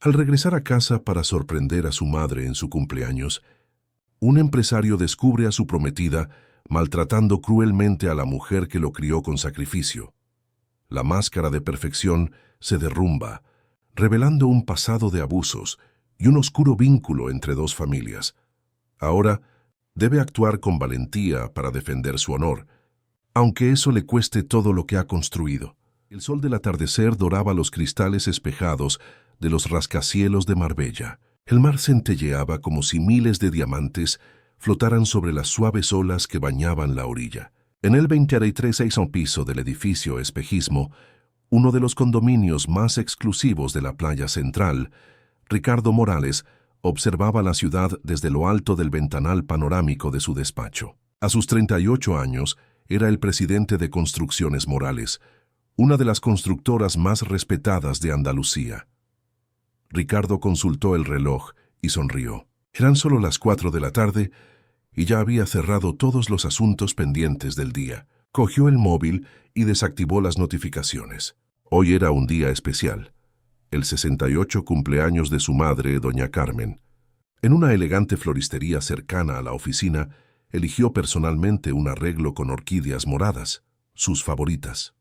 Al regresar a casa para sorprender a su madre en su cumpleaños, un empresario descubre a su prometida maltratando cruelmente a la mujer que lo crió con sacrificio. La máscara de perfección se derrumba, revelando un pasado de abusos y un oscuro vínculo entre dos familias. Ahora debe actuar con valentía para defender su honor, aunque eso le cueste todo lo que ha construido. El sol del atardecer doraba los cristales espejados de los rascacielos de Marbella. El mar centelleaba como si miles de diamantes flotaran sobre las suaves olas que bañaban la orilla. En el 23 piso del edificio Espejismo, uno de los condominios más exclusivos de la playa central, Ricardo Morales observaba la ciudad desde lo alto del ventanal panorámico de su despacho. A sus 38 años, era el presidente de Construcciones Morales, una de las constructoras más respetadas de Andalucía. Ricardo consultó el reloj y sonrió. Eran solo las 4 de la tarde y ya había cerrado todos los asuntos pendientes del día. Cogió el móvil y desactivó las notificaciones. Hoy era un día especial, el 68 cumpleaños de su madre, doña Carmen. En una elegante floristería cercana a la oficina, eligió personalmente un arreglo con orquídeas moradas, sus favoritas.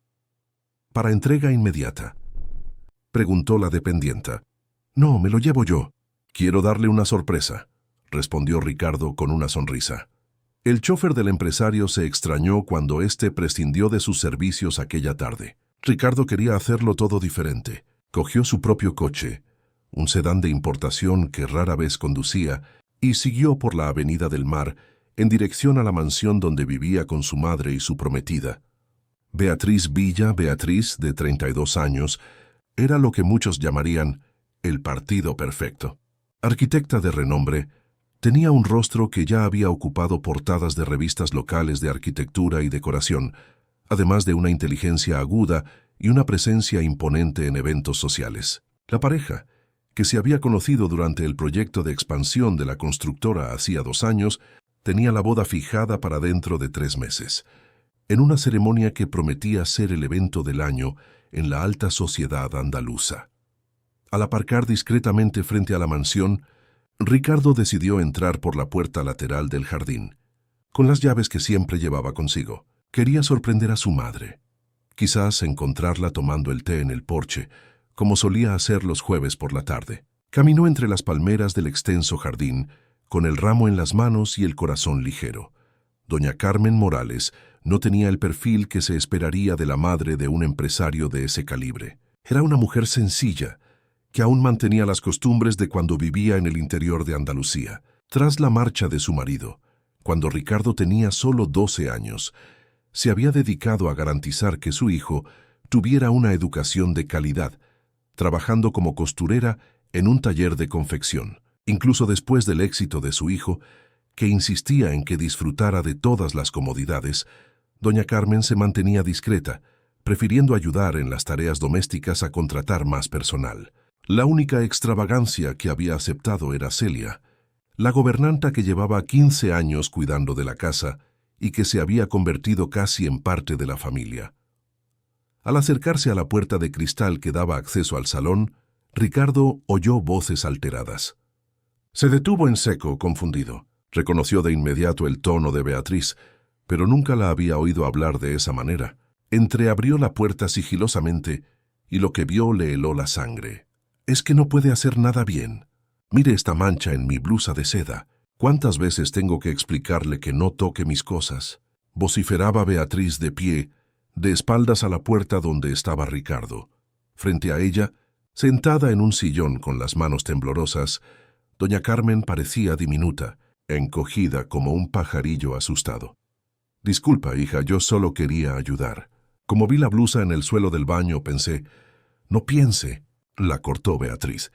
«¿Para entrega inmediata?», preguntó la dependienta. «No, me lo llevo yo. Quiero darle una sorpresa», respondió Ricardo con una sonrisa. El chofer del empresario se extrañó cuando éste prescindió de sus servicios aquella tarde. Ricardo quería hacerlo todo diferente. Cogió su propio coche, un sedán de importación que rara vez conducía, y siguió por la Avenida del Mar en dirección a la mansión donde vivía con su madre y su prometida. Beatriz Villa, Beatriz, de 32 años, era lo que muchos llamarían el partido perfecto. Arquitecta de renombre, tenía un rostro que ya había ocupado portadas de revistas locales de arquitectura y decoración, además de una inteligencia aguda y una presencia imponente en eventos sociales. La pareja, que se había conocido durante el proyecto de expansión de la constructora hacía 2 años, tenía la boda fijada para dentro de 3 meses, en una ceremonia que prometía ser el evento del año en la alta sociedad andaluza. Al aparcar discretamente frente a la mansión, Ricardo decidió entrar por la puerta lateral del jardín, con las llaves que siempre llevaba consigo. Quería sorprender a su madre. Quizás encontrarla tomando el té en el porche, como solía hacer los jueves por la tarde. Caminó entre las palmeras del extenso jardín, con el ramo en las manos y el corazón ligero. Doña Carmen Morales no tenía el perfil que se esperaría de la madre de un empresario de ese calibre. Era una mujer sencilla, que aún mantenía las costumbres de cuando vivía en el interior de Andalucía. Tras la marcha de su marido, cuando Ricardo tenía solo 12 años, se había dedicado a garantizar que su hijo tuviera una educación de calidad, trabajando como costurera en un taller de confección. Incluso después del éxito de su hijo, que insistía en que disfrutara de todas las comodidades, doña Carmen se mantenía discreta, prefiriendo ayudar en las tareas domésticas a contratar más personal. La única extravagancia que había aceptado era Celia, la gobernanta que llevaba 15 años cuidando de la casa y que se había convertido casi en parte de la familia. Al acercarse a la puerta de cristal que daba acceso al salón, Ricardo oyó voces alteradas. Se detuvo en seco, confundido. Reconoció de inmediato el tono de Beatriz, pero nunca la había oído hablar de esa manera. Entreabrió la puerta sigilosamente y lo que vio le heló la sangre. «Es que no puede hacer nada bien. Mire esta mancha en mi blusa de seda. ¿Cuántas veces tengo que explicarle que no toque mis cosas?», vociferaba Beatriz de pie, de espaldas a la puerta donde estaba Ricardo. Frente a ella, sentada en un sillón con las manos temblorosas, doña Carmen parecía diminuta, encogida como un pajarillo asustado. «Disculpa, hija, yo solo quería ayudar. Como vi la blusa en el suelo del baño, pensé...». «No piense», la cortó Beatriz.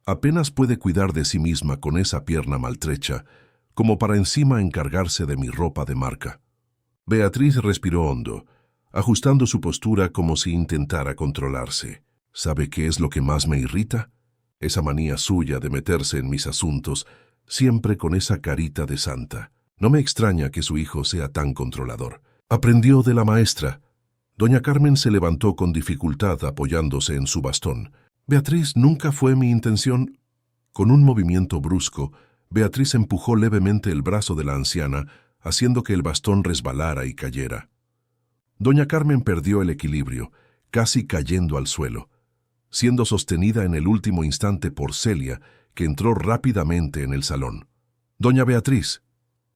«Apenas puede cuidar de sí misma con esa pierna maltrecha, como para encima encargarse de mi ropa de marca». Beatriz respiró hondo, ajustando su postura como si intentara controlarse. «¿Sabe qué es lo que más me irrita? Esa manía suya de meterse en mis asuntos, siempre con esa carita de santa. No me extraña que su hijo sea tan controlador. Aprendió de la maestra». Doña Carmen se levantó con dificultad apoyándose en su bastón. Beatriz, nunca fue mi intención. Con un movimiento brusco, Beatriz empujó levemente el brazo de la anciana, haciendo que el bastón resbalara y cayera. Doña Carmen perdió el equilibrio, casi cayendo al suelo, siendo sostenida en el último instante por Celia, que entró rápidamente en el salón. «Doña Beatriz»,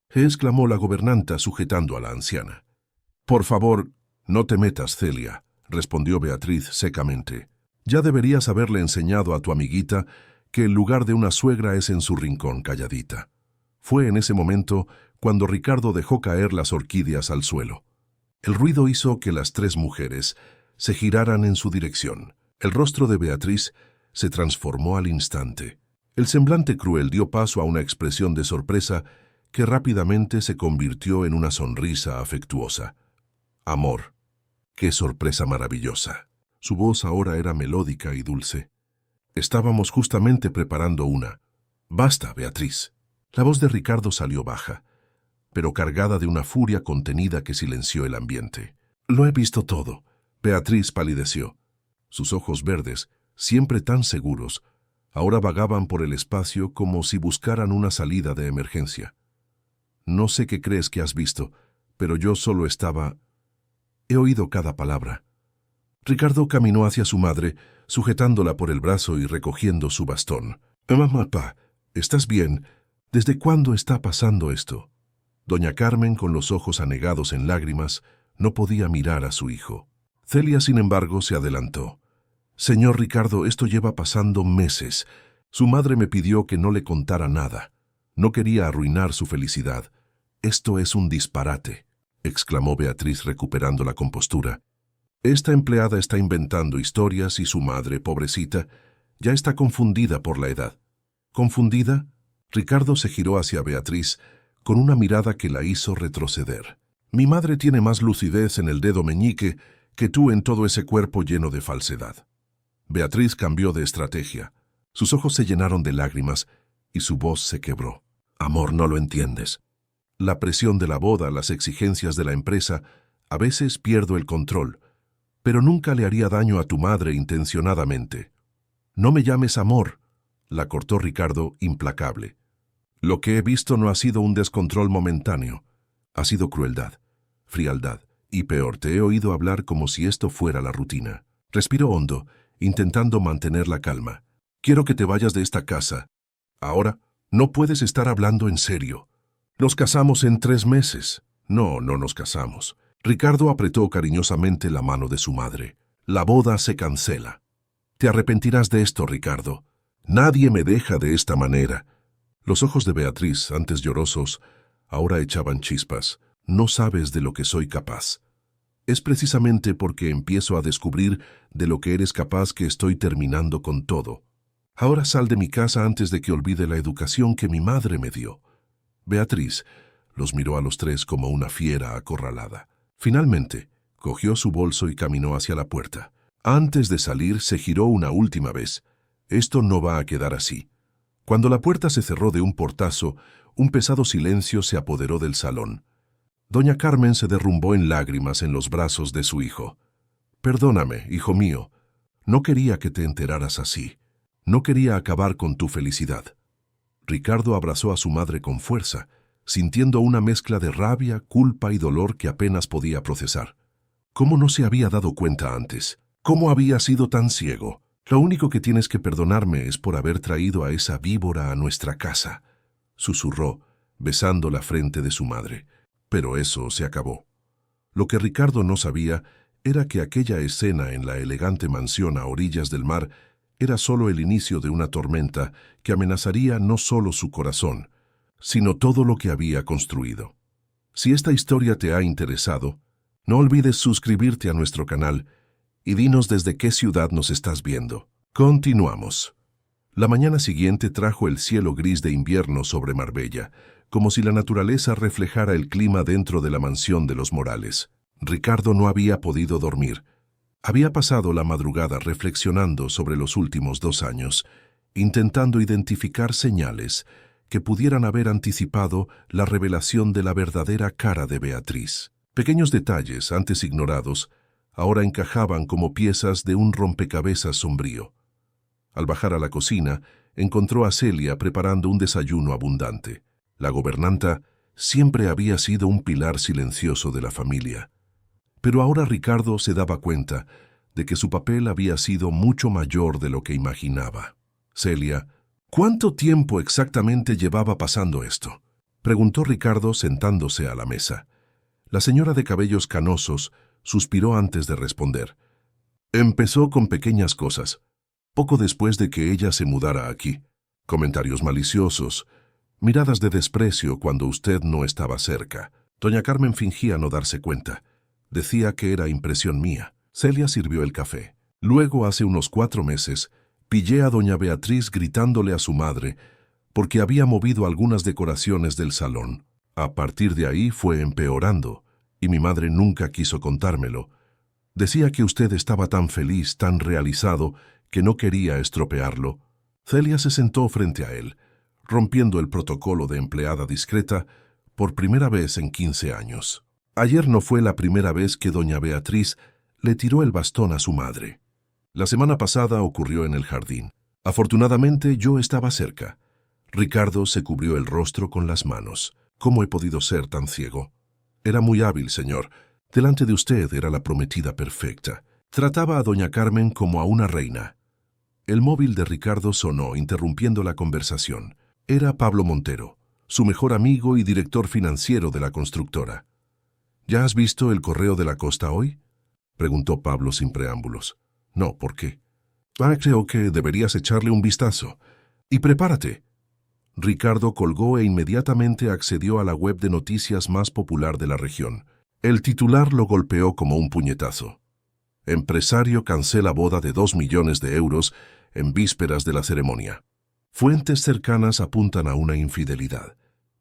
exclamó la gobernanta sujetando a la anciana. «Por favor, no te metas, Celia», respondió Beatriz secamente. «Ya deberías haberle enseñado a tu amiguita que el lugar de una suegra es en su rincón calladita». Fue en ese momento cuando Ricardo dejó caer las orquídeas al suelo. El ruido hizo que las tres mujeres se giraran en su dirección. El rostro de Beatriz se transformó al instante. El semblante cruel dio paso a una expresión de sorpresa que rápidamente se convirtió en una sonrisa afectuosa. «Amor, qué sorpresa maravillosa». Su voz ahora era melódica y dulce. «Estábamos justamente preparando una». «Basta, Beatriz». La voz de Ricardo salió baja, pero cargada de una furia contenida que silenció el ambiente. «Lo he visto todo». Beatriz palideció. Sus ojos verdes, siempre tan seguros, ahora vagaban por el espacio como si buscaran una salida de emergencia. «No sé qué crees que has visto, pero yo solo estaba... He oído cada palabra». Ricardo caminó hacia su madre, sujetándola por el brazo y recogiendo su bastón. «Mamá, ¿estás bien? ¿Desde cuándo está pasando esto?» Doña Carmen, con los ojos anegados en lágrimas, no podía mirar a su hijo. Celia, sin embargo, se adelantó. «Señor Ricardo, esto lleva pasando meses. Su madre me pidió que no le contara nada. No quería arruinar su felicidad. Esto es un disparate», exclamó Beatriz recuperando la compostura. «Esta empleada está inventando historias y su madre, pobrecita, ya está confundida por la edad». «¿Confundida?» Ricardo se giró hacia Beatriz con una mirada que la hizo retroceder. «Mi madre tiene más lucidez en el dedo meñique que tú en todo ese cuerpo lleno de falsedad». Beatriz cambió de estrategia. Sus ojos se llenaron de lágrimas y su voz se quebró. «Amor, no lo entiendes. La presión de la boda, las exigencias de la empresa, a veces pierdo el control, pero nunca le haría daño a tu madre intencionadamente». «No me llames amor», la cortó Ricardo, implacable. «Lo que he visto no ha sido un descontrol momentáneo. Ha sido crueldad, frialdad, y peor, te he oído hablar como si esto fuera la rutina». Respiró hondo, intentando mantener la calma. «Quiero que te vayas de esta casa. Ahora, no puedes estar hablando en serio. Nos casamos en 3 meses. No, no nos casamos». Ricardo apretó cariñosamente la mano de su madre. «La boda se cancela. Te arrepentirás de esto, Ricardo. Nadie me deja de esta manera». Los ojos de Beatriz, antes llorosos, ahora echaban chispas. «No sabes de lo que soy capaz. Es precisamente porque empiezo a descubrir de lo que eres capaz que estoy terminando con todo. Ahora sal de mi casa antes de que olvide la educación que mi madre me dio». Beatriz los miró a los tres como una fiera acorralada. Finalmente, cogió su bolso y caminó hacia la puerta. Antes de salir, se giró una última vez. «Esto no va a quedar así». Cuando la puerta se cerró de un portazo, un pesado silencio se apoderó del salón. Doña Carmen se derrumbó en lágrimas en los brazos de su hijo. «Perdóname, hijo mío. No quería que te enteraras así. No quería acabar con tu felicidad». Ricardo abrazó a su madre con fuerza, sintiendo una mezcla de rabia, culpa y dolor que apenas podía procesar. ¿Cómo no se había dado cuenta antes? ¿Cómo había sido tan ciego? «Lo único que tienes que perdonarme es por haber traído a esa víbora a nuestra casa», susurró, besando la frente de su madre. Pero eso se acabó. Lo que Ricardo no sabía era que aquella escena en la elegante mansión a orillas del mar era solo el inicio de una tormenta que amenazaría no solo su corazón, sino todo lo que había construido. Si esta historia te ha interesado, no olvides suscribirte a nuestro canal y dinos desde qué ciudad nos estás viendo. Continuamos. La mañana siguiente trajo el cielo gris de invierno sobre Marbella, como si la naturaleza reflejara el clima dentro de la mansión de los Morales. Ricardo no había podido dormir. Había pasado la madrugada reflexionando sobre los últimos 2 años, intentando identificar señales que pudieran haber anticipado la revelación de la verdadera cara de Beatriz. Pequeños detalles, antes ignorados, ahora encajaban como piezas de un rompecabezas sombrío. Al bajar a la cocina, encontró a Celia preparando un desayuno abundante. La gobernanta siempre había sido un pilar silencioso de la familia. Pero ahora Ricardo se daba cuenta de que su papel había sido mucho mayor de lo que imaginaba. Celia, ¿cuánto tiempo exactamente llevaba pasando esto?, preguntó Ricardo sentándose a la mesa. La señora de cabellos canosos suspiró antes de responder. Empezó con pequeñas cosas, poco después de que ella se mudara aquí. Comentarios maliciosos, miradas de desprecio cuando usted no estaba cerca. Doña Carmen fingía no darse cuenta. Decía que era impresión mía. Celia sirvió el café. Luego, hace unos 4 meses, pillé a doña Beatriz gritándole a su madre porque había movido algunas decoraciones del salón. A partir de ahí fue empeorando, y mi madre nunca quiso contármelo. Decía que usted estaba tan feliz, tan realizado, que no quería estropearlo. Celia se sentó frente a él, rompiendo el protocolo de empleada discreta por primera vez en 15 años. Ayer no fue la primera vez que doña Beatriz le tiró el bastón a su madre. La semana pasada ocurrió en el jardín. Afortunadamente yo estaba cerca. Ricardo se cubrió el rostro con las manos. ¿Cómo he podido ser tan ciego? Era muy hábil, señor. Delante de usted era la prometida perfecta. Trataba a doña Carmen como a una reina. El móvil de Ricardo sonó, interrumpiendo la conversación. Era Pablo Montero, su mejor amigo y director financiero de la constructora. ¿Ya has visto el correo de la costa hoy?, preguntó Pablo sin preámbulos. No, ¿por qué? Creo que deberías echarle un vistazo. Y prepárate. Ricardo colgó e inmediatamente accedió a la web de noticias más popular de la región. El titular lo golpeó como un puñetazo. Empresario cancela boda de 2 millones de euros en vísperas de la ceremonia. Fuentes cercanas apuntan a una infidelidad.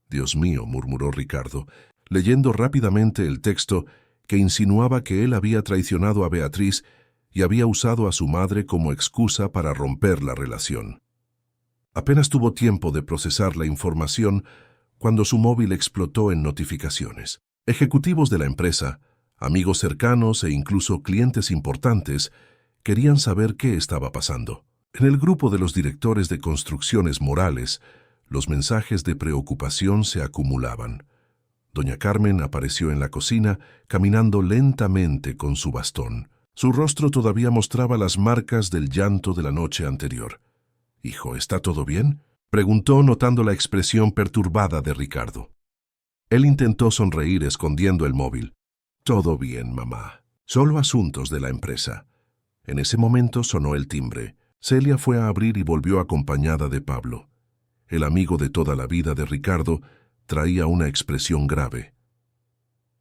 Dios mío, murmuró Ricardo, leyendo rápidamente el texto que insinuaba que él había traicionado a Beatriz y había usado a su madre como excusa para romper la relación. Apenas tuvo tiempo de procesar la información cuando su móvil explotó en notificaciones. Ejecutivos de la empresa, amigos cercanos e incluso clientes importantes querían saber qué estaba pasando. En el grupo de los directores de construcciones morales, los mensajes de preocupación se acumulaban. Doña Carmen apareció en la cocina, caminando lentamente con su bastón. Su rostro todavía mostraba las marcas del llanto de la noche anterior. «Hijo, ¿está todo bien?», preguntó notando la expresión perturbada de Ricardo. Él intentó sonreír escondiendo el móvil. «Todo bien, mamá. Solo asuntos de la empresa». En ese momento sonó el timbre. Celia fue a abrir y volvió acompañada de Pablo. El amigo de toda la vida de Ricardo traía una expresión grave.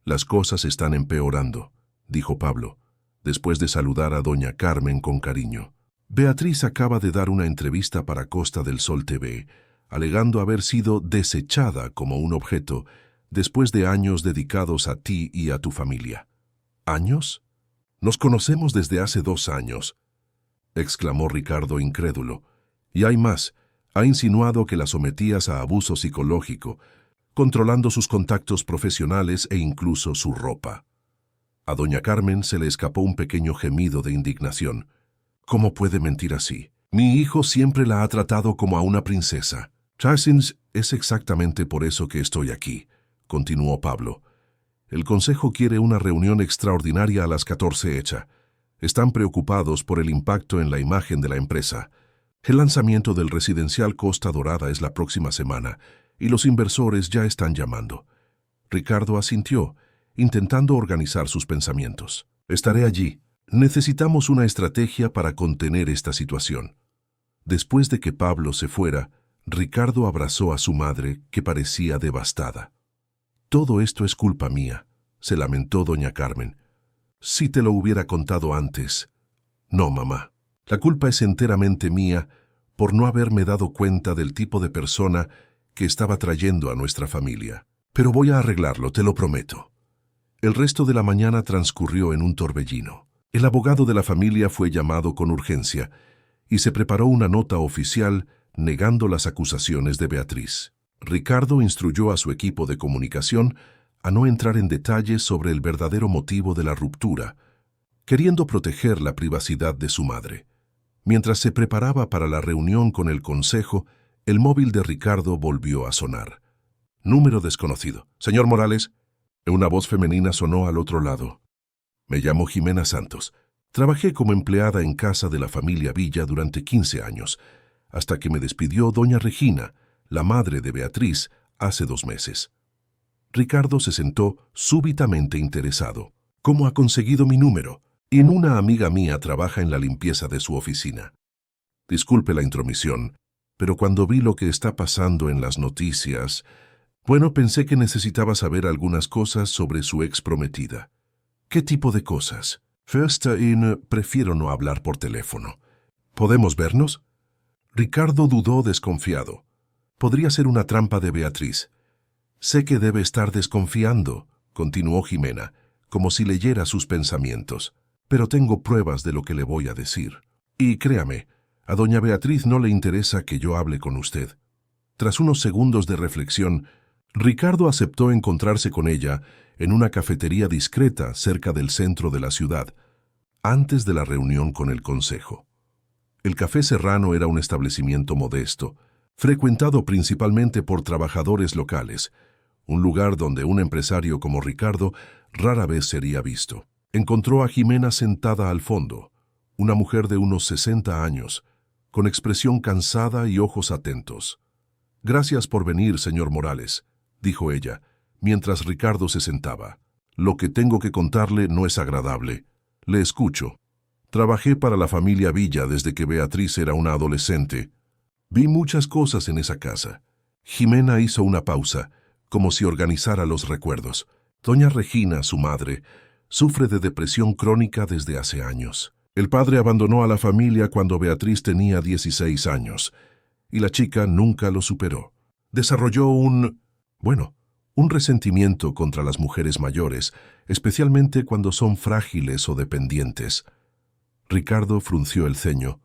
«Las cosas están empeorando», dijo Pablo, después de saludar a doña Carmen con cariño. «Beatriz acaba de dar una entrevista para Costa del Sol TV, alegando haber sido desechada como un objeto después de años dedicados a ti y a tu familia». «¿Años? Nos conocemos desde hace 2 años», exclamó Ricardo incrédulo. «Y hay más, ha insinuado que la sometías a abuso psicológico, controlando sus contactos profesionales e incluso su ropa». A doña Carmen se le escapó un pequeño gemido de indignación. «¿Cómo puede mentir así? Mi hijo siempre la ha tratado como a una princesa». «Charsins, es exactamente por eso que estoy aquí», continuó Pablo. «El consejo quiere una reunión extraordinaria a las 14 hecha. Están preocupados por el impacto en la imagen de la empresa. El lanzamiento del residencial Costa Dorada es la próxima semana y los inversores ya están llamando». Ricardo asintió, intentando organizar sus pensamientos. «Estaré allí. Necesitamos una estrategia para contener esta situación». Después de que Pablo se fuera, Ricardo abrazó a su madre, que parecía devastada. «Todo esto es culpa mía», se lamentó doña Carmen. «Si te lo hubiera contado antes». «No, mamá. La culpa es enteramente mía por no haberme dado cuenta del tipo de persona que estaba trayendo a nuestra familia. Pero voy a arreglarlo, te lo prometo». El resto de la mañana transcurrió en un torbellino. El abogado de la familia fue llamado con urgencia y se preparó una nota oficial negando las acusaciones de Beatriz. Ricardo instruyó a su equipo de comunicación a no entrar en detalles sobre el verdadero motivo de la ruptura, queriendo proteger la privacidad de su madre. Mientras se preparaba para la reunión con el consejo, el móvil de Ricardo volvió a sonar. Número desconocido. Señor Morales. Una voz femenina sonó al otro lado. Me llamo Jimena Santos. Trabajé como empleada en casa de la familia Villa durante 15 años, hasta que me despidió doña Regina, la madre de Beatriz, hace 2 meses. Ricardo se sentó súbitamente interesado. ¿Cómo ha conseguido mi número? Y una amiga mía trabaja en la limpieza de su oficina. Disculpe la intromisión, pero cuando vi lo que está pasando en las noticias, pensé que necesitaba saber algunas cosas sobre su ex prometida. ¿Qué tipo de cosas? Prefiero no hablar por teléfono. ¿Podemos vernos? Ricardo dudó desconfiado. Podría ser una trampa de Beatriz. Sé que debe estar desconfiando, continuó Jimena, como si leyera sus pensamientos, pero tengo pruebas de lo que le voy a decir. Y créame, a doña Beatriz no le interesa que yo hable con usted. Tras unos segundos de reflexión, Ricardo aceptó encontrarse con ella en una cafetería discreta cerca del centro de la ciudad, antes de la reunión con el consejo. El Café Serrano era un establecimiento modesto, frecuentado principalmente por trabajadores locales, un lugar donde un empresario como Ricardo rara vez sería visto. Encontró a Jimena sentada al fondo, una mujer de unos 60 años, con expresión cansada y ojos atentos. «Gracias por venir, señor Morales», dijo ella, mientras Ricardo se sentaba. «Lo que tengo que contarle no es agradable. Le escucho. Trabajé para la familia Villa desde que Beatriz era una adolescente. Vi muchas cosas en esa casa». Jimena hizo una pausa, como si organizara los recuerdos. Doña Regina, su madre, sufre de depresión crónica desde hace años. El padre abandonó a la familia cuando Beatriz tenía 16 años, y la chica nunca lo superó. Desarrolló un resentimiento contra las mujeres mayores, especialmente cuando son frágiles o dependientes. Ricardo frunció el ceño.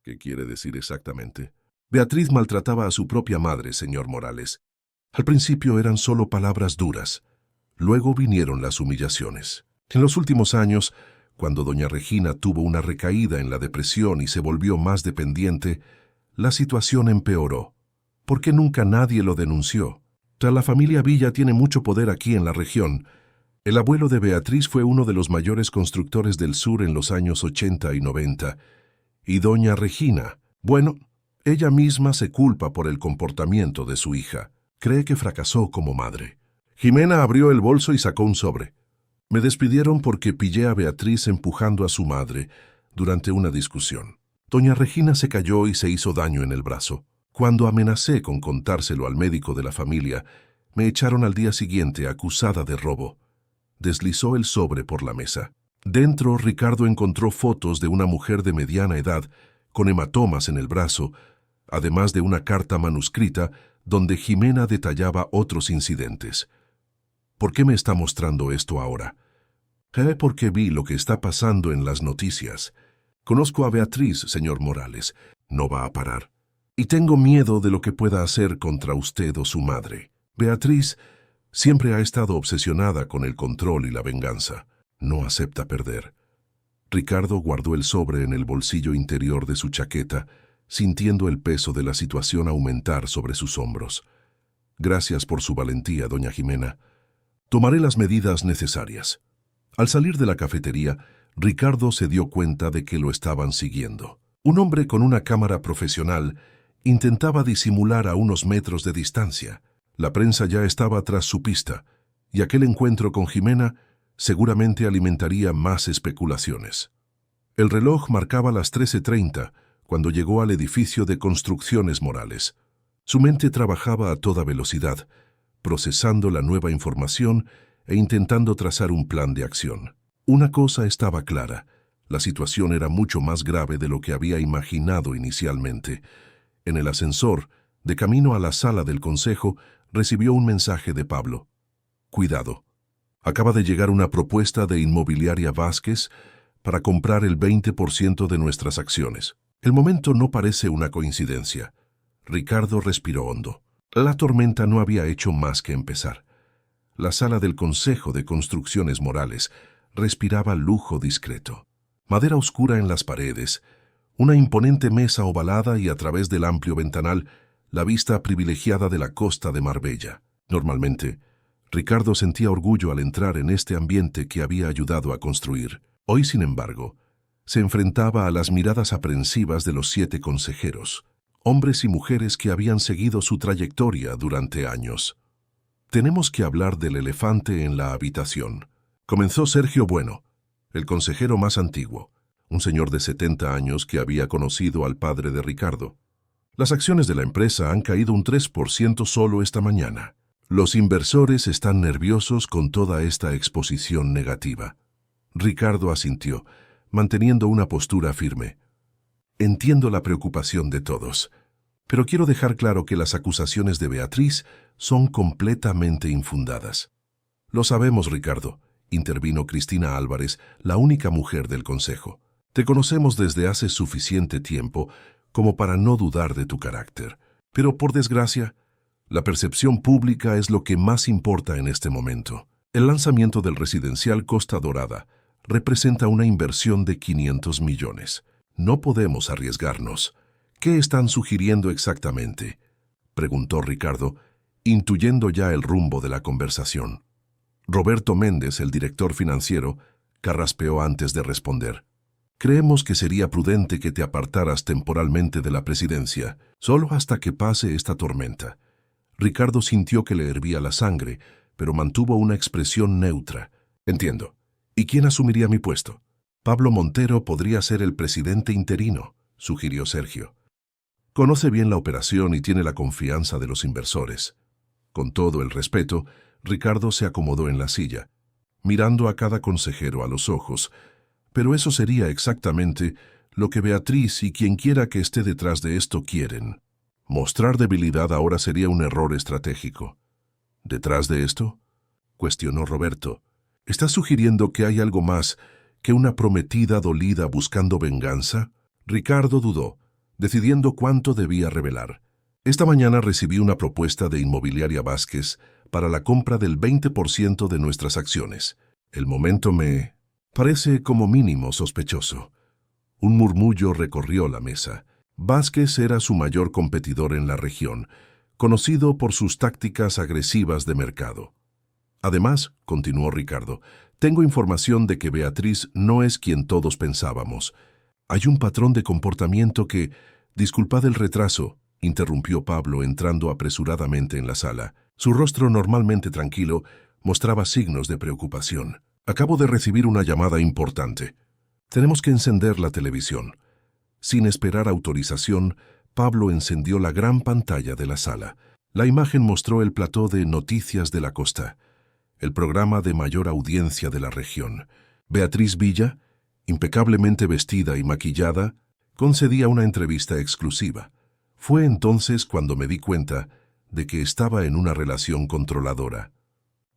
¿Qué quiere decir exactamente? Beatriz maltrataba a su propia madre, señor Morales. Al principio eran solo palabras duras. Luego vinieron las humillaciones. En los últimos años, cuando doña Regina tuvo una recaída en la depresión y se volvió más dependiente, la situación empeoró. ¿Por qué nunca nadie lo denunció? La familia Villa tiene mucho poder aquí en la región. El abuelo de Beatriz fue uno de los mayores constructores del sur en los años 80 y 90. Y doña Regina, ella misma se culpa por el comportamiento de su hija. Cree que fracasó como madre. Jimena abrió el bolso y sacó un sobre. Me despidieron porque pillé a Beatriz empujando a su madre durante una discusión. Doña Regina se cayó y se hizo daño en el brazo. Cuando amenacé con contárselo al médico de la familia, me echaron al día siguiente acusada de robo. Deslizó el sobre por la mesa. Dentro, Ricardo encontró fotos de una mujer de mediana edad, con hematomas en el brazo, además de una carta manuscrita donde Jimena detallaba otros incidentes. ¿Por qué me está mostrando esto ahora? Porque vi lo que está pasando en las noticias. Conozco a Beatriz, señor Morales. No va a parar. Y tengo miedo de lo que pueda hacer contra usted o su madre. Beatriz siempre ha estado obsesionada con el control y la venganza. No acepta perder. Ricardo guardó el sobre en el bolsillo interior de su chaqueta, sintiendo el peso de la situación aumentar sobre sus hombros. Gracias por su valentía, doña Jimena. Tomaré las medidas necesarias. Al salir de la cafetería, Ricardo se dio cuenta de que lo estaban siguiendo. Un hombre con una cámara profesional intentaba disimular a unos metros de distancia. La prensa ya estaba tras su pista, y aquel encuentro con Jimena seguramente alimentaría más especulaciones. El reloj marcaba las 13:30 cuando llegó al edificio de Construcciones Morales. Su mente trabajaba a toda velocidad, procesando la nueva información e intentando trazar un plan de acción. Una cosa estaba clara: la situación era mucho más grave de lo que había imaginado inicialmente. En el ascensor, de camino a la sala del consejo, recibió un mensaje de Pablo. Cuidado. Acaba de llegar una propuesta de Inmobiliaria Vázquez para comprar el 20% de nuestras acciones. El momento no parece una coincidencia. Ricardo respiró hondo. La tormenta no había hecho más que empezar. La sala del Consejo de Construcciones Morales respiraba lujo discreto. Madera oscura en las paredes, Una imponente mesa ovalada y a través del amplio ventanal, la vista privilegiada de la costa de Marbella. Normalmente, Ricardo sentía orgullo al entrar en este ambiente que había ayudado a construir. Hoy, sin embargo, se enfrentaba a las miradas aprensivas de los 7 consejeros, hombres y mujeres que habían seguido su trayectoria durante años. Tenemos que hablar del elefante en la habitación. Comenzó Sergio Bueno, el consejero más antiguo, un señor de 70 años que había conocido al padre de Ricardo. Las acciones de la empresa han caído un 3% solo esta mañana. Los inversores están nerviosos con toda esta exposición negativa. Ricardo asintió, manteniendo una postura firme. Entiendo la preocupación de todos, pero quiero dejar claro que las acusaciones de Beatriz son completamente infundadas. Lo sabemos, Ricardo, intervino Cristina Álvarez, la única mujer del consejo. Te conocemos desde hace suficiente tiempo como para no dudar de tu carácter. Pero, por desgracia, la percepción pública es lo que más importa en este momento. El lanzamiento del residencial Costa Dorada representa una inversión de 500 millones. No podemos arriesgarnos. ¿Qué están sugiriendo exactamente?, preguntó Ricardo, intuyendo ya el rumbo de la conversación. Roberto Méndez, el director financiero, carraspeó antes de responder. Creemos que sería prudente que te apartaras temporalmente de la presidencia, solo hasta que pase esta tormenta. Ricardo sintió que le hervía la sangre, pero mantuvo una expresión neutra. Entiendo. ¿Y quién asumiría mi puesto? Pablo Montero podría ser el presidente interino, sugirió Sergio. Conoce bien la operación y tiene la confianza de los inversores. Con todo el respeto, Ricardo se acomodó en la silla, mirando a cada consejero a los ojos. Pero eso sería exactamente lo que Beatriz y quienquiera que esté detrás de esto quieren. Mostrar debilidad ahora sería un error estratégico. ¿Detrás de esto?, cuestionó Roberto. ¿Estás sugiriendo que hay algo más que una prometida dolida buscando venganza? Ricardo dudó, decidiendo cuánto debía revelar. Esta mañana recibí una propuesta de Inmobiliaria Vázquez para la compra del 20% de nuestras acciones. El momento me parece como mínimo sospechoso. Un murmullo recorrió la mesa. Vázquez era su mayor competidor en la región, conocido por sus tácticas agresivas de mercado. Además, continuó Ricardo, tengo información de que Beatriz no es quien todos pensábamos. Hay un patrón de comportamiento que... Disculpad el retraso, interrumpió Pablo entrando apresuradamente en la sala. Su rostro normalmente tranquilo mostraba signos de preocupación. Acabo de recibir una llamada importante. Tenemos que encender la televisión. Sin esperar autorización, Pablo encendió la gran pantalla de la sala. La imagen mostró el plató de Noticias de la Costa, el programa de mayor audiencia de la región. Beatriz Villa, impecablemente vestida y maquillada, concedía una entrevista exclusiva. Fue entonces cuando me di cuenta de que estaba en una relación controladora,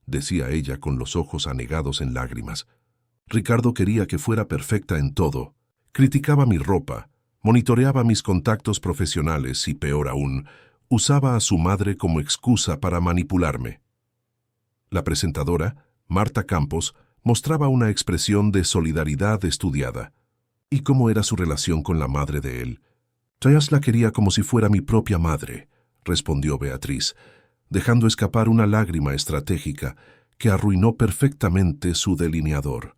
decía ella con los ojos anegados en lágrimas. Ricardo quería que fuera perfecta en todo. Criticaba mi ropa, monitoreaba mis contactos profesionales y, peor aún, usaba a su madre como excusa para manipularme. La presentadora, Marta Campos, mostraba una expresión de solidaridad estudiada. ¿Y cómo era su relación con la madre de él? Todas la quería como si fuera mi propia madre, respondió Beatriz, dejando escapar una lágrima estratégica que arruinó perfectamente su delineador.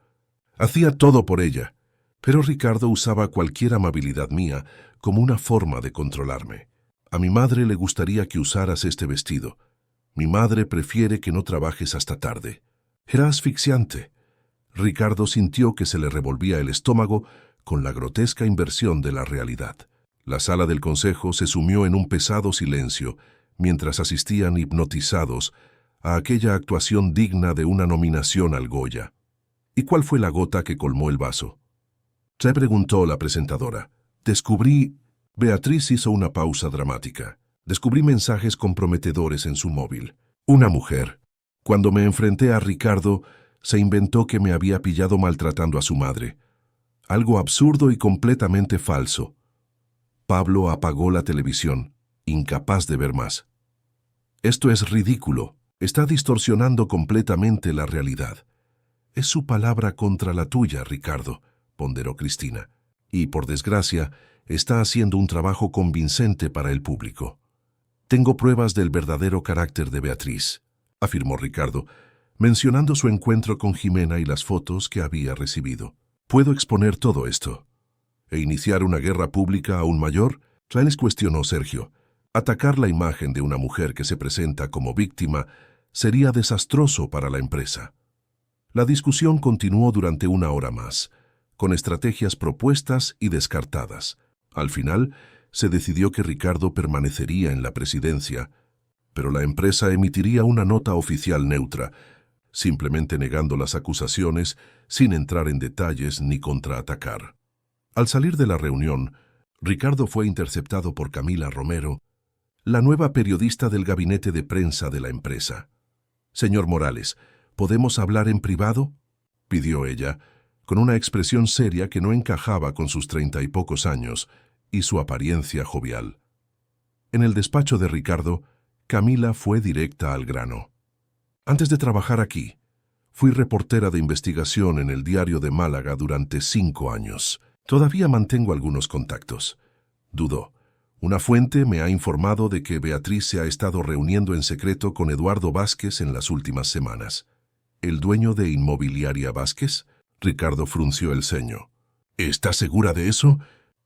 Hacía todo por ella, pero Ricardo usaba cualquier amabilidad mía como una forma de controlarme. A mi madre le gustaría que usaras este vestido. Mi madre prefiere que no trabajes hasta tarde. Era asfixiante. Ricardo sintió que se le revolvía el estómago con la grotesca inversión de la realidad. La sala del consejo se sumió en un pesado silencio mientras asistían hipnotizados a aquella actuación digna de una nominación al Goya. ¿Y cuál fue la gota que colmó el vaso?, se preguntó la presentadora. Descubrí... Beatriz hizo una pausa dramática. Descubrí mensajes comprometedores en su móvil. Una mujer. Cuando me enfrenté a Ricardo, se inventó que me había pillado maltratando a su madre. Algo absurdo y completamente falso. Pablo apagó la televisión, incapaz de ver más. Esto es ridículo. Está distorsionando completamente la realidad. Es su palabra contra la tuya, Ricardo, ponderó Cristina. Y, por desgracia, está haciendo un trabajo convincente para el público. Tengo pruebas del verdadero carácter de Beatriz, afirmó Ricardo, mencionando su encuentro con Jimena y las fotos que había recibido. Puedo exponer todo esto. ¿E iniciar una guerra pública aún mayor? Les cuestionó Sergio. Atacar la imagen de una mujer que se presenta como víctima sería desastroso para la empresa. La discusión continuó durante una hora más, con estrategias propuestas y descartadas. Al final, se decidió que Ricardo permanecería en la presidencia, pero la empresa emitiría una nota oficial neutra, simplemente negando las acusaciones sin entrar en detalles ni contraatacar. Al salir de la reunión, Ricardo fue interceptado por Camila Romero, la nueva periodista del gabinete de prensa de la empresa. «Señor Morales, ¿podemos hablar en privado?», pidió ella, con una expresión seria que no encajaba con sus 30 y pocos años y su apariencia jovial. En el despacho de Ricardo, Camila fue directa al grano. «Antes de trabajar aquí, fui reportera de investigación en el Diario de Málaga durante 5 años. Todavía mantengo algunos contactos», dudó. «Una fuente me ha informado de que Beatriz se ha estado reuniendo en secreto con Eduardo Vázquez en las últimas semanas». «¿El dueño de Inmobiliaria Vázquez?», Ricardo frunció el ceño. «¿Está segura de eso?».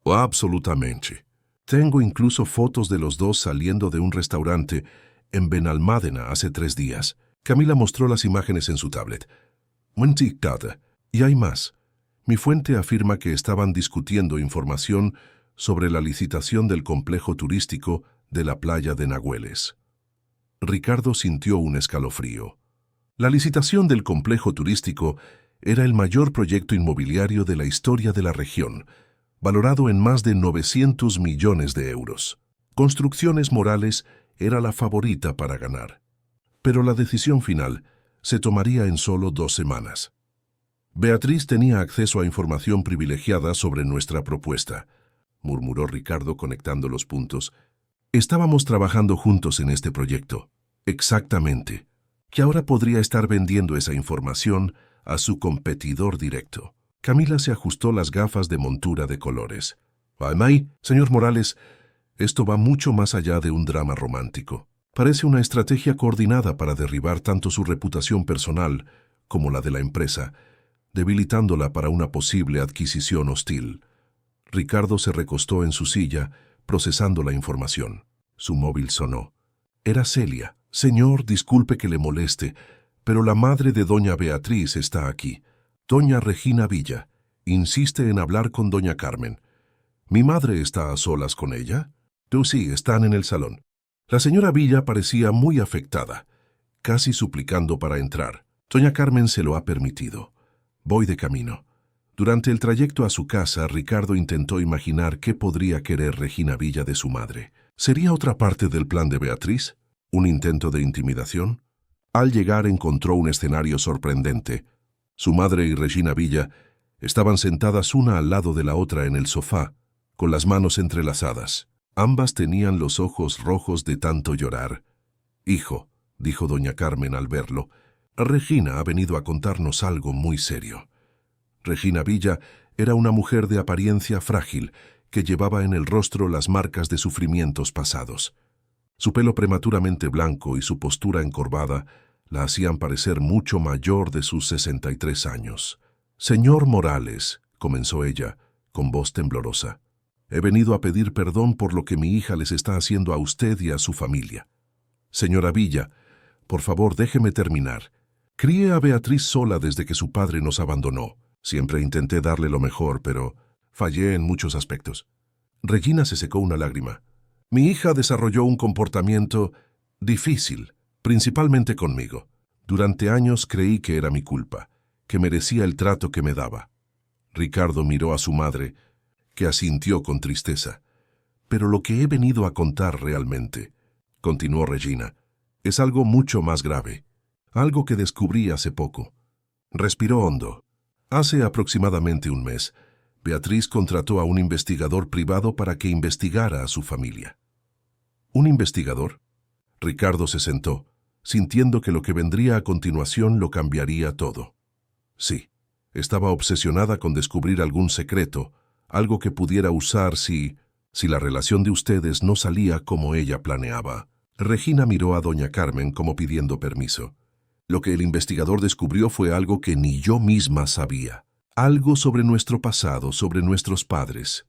«Absolutamente. Tengo incluso fotos de los dos saliendo de un restaurante en Benalmádena hace 3 días. Camila mostró las imágenes en su tablet. «Y hay más. Mi fuente afirma que estaban discutiendo información sobre la licitación del complejo turístico de la playa de Nahueles». Ricardo sintió un escalofrío. La licitación del complejo turístico era el mayor proyecto inmobiliario de la historia de la región, valorado en más de 900 millones de euros. Construcciones Morales era la favorita para ganar, pero la decisión final se tomaría en solo 2 semanas. «Beatriz tenía acceso a información privilegiada sobre nuestra propuesta», murmuró Ricardo conectando los puntos. «Estábamos trabajando juntos en este proyecto». «Exactamente. Que ahora podría estar vendiendo esa información a su competidor directo». Camila se ajustó las gafas de montura de colores. «Ay, señor Morales, esto va mucho más allá de un drama romántico. Parece una estrategia coordinada para derribar tanto su reputación personal como la de la empresa, debilitándola para una posible adquisición hostil». Ricardo se recostó en su silla, procesando la información. Su móvil sonó. Era Celia. «Señor, disculpe que le moleste, pero la madre de doña Beatriz está aquí. Doña Regina Villa. Insiste en hablar con doña Carmen». «¿Mi madre está a solas con ella?». «Tú sí, están en el salón». La señora Villa parecía muy afectada, casi suplicando para entrar. «Doña Carmen se lo ha permitido. Voy de camino». Durante el trayecto a su casa, Ricardo intentó imaginar qué podría querer Regina Villa de su madre. ¿Sería otra parte del plan de Beatriz? ¿Un intento de intimidación? Al llegar encontró un escenario sorprendente. Su madre y Regina Villa estaban sentadas una al lado de la otra en el sofá, con las manos entrelazadas. Ambas tenían los ojos rojos de tanto llorar. «Hijo», dijo doña Carmen al verlo, «Regina ha venido a contarnos algo muy serio». Regina Villa era una mujer de apariencia frágil que llevaba en el rostro las marcas de sufrimientos pasados. Su pelo prematuramente blanco y su postura encorvada la hacían parecer mucho mayor de sus 63 años. «Señor Morales», comenzó ella, con voz temblorosa, «he venido a pedir perdón por lo que mi hija les está haciendo a usted y a su familia. Señora Villa, por favor déjeme terminar. Crié a Beatriz sola desde que su padre nos abandonó. Siempre intenté darle lo mejor, pero fallé en muchos aspectos». Regina se secó una lágrima. «Mi hija desarrolló un comportamiento difícil, principalmente conmigo. Durante años creí que era mi culpa, que merecía el trato que me daba». Ricardo miró a su madre, que asintió con tristeza. «Pero lo que he venido a contar realmente», continuó Regina, «es algo mucho más grave, algo que descubrí hace poco». Respiró hondo. Hace aproximadamente 1 mes, Beatriz contrató a un investigador privado para que investigara a su familia. ¿Un investigador? Ricardo se sentó, sintiendo que lo que vendría a continuación lo cambiaría todo. Sí, estaba obsesionada con descubrir algún secreto, algo que pudiera usar si la relación de ustedes no salía como ella planeaba. Regina miró a doña Carmen como pidiendo permiso. Lo que el investigador descubrió fue algo que ni yo misma sabía. Algo sobre nuestro pasado, sobre nuestros padres.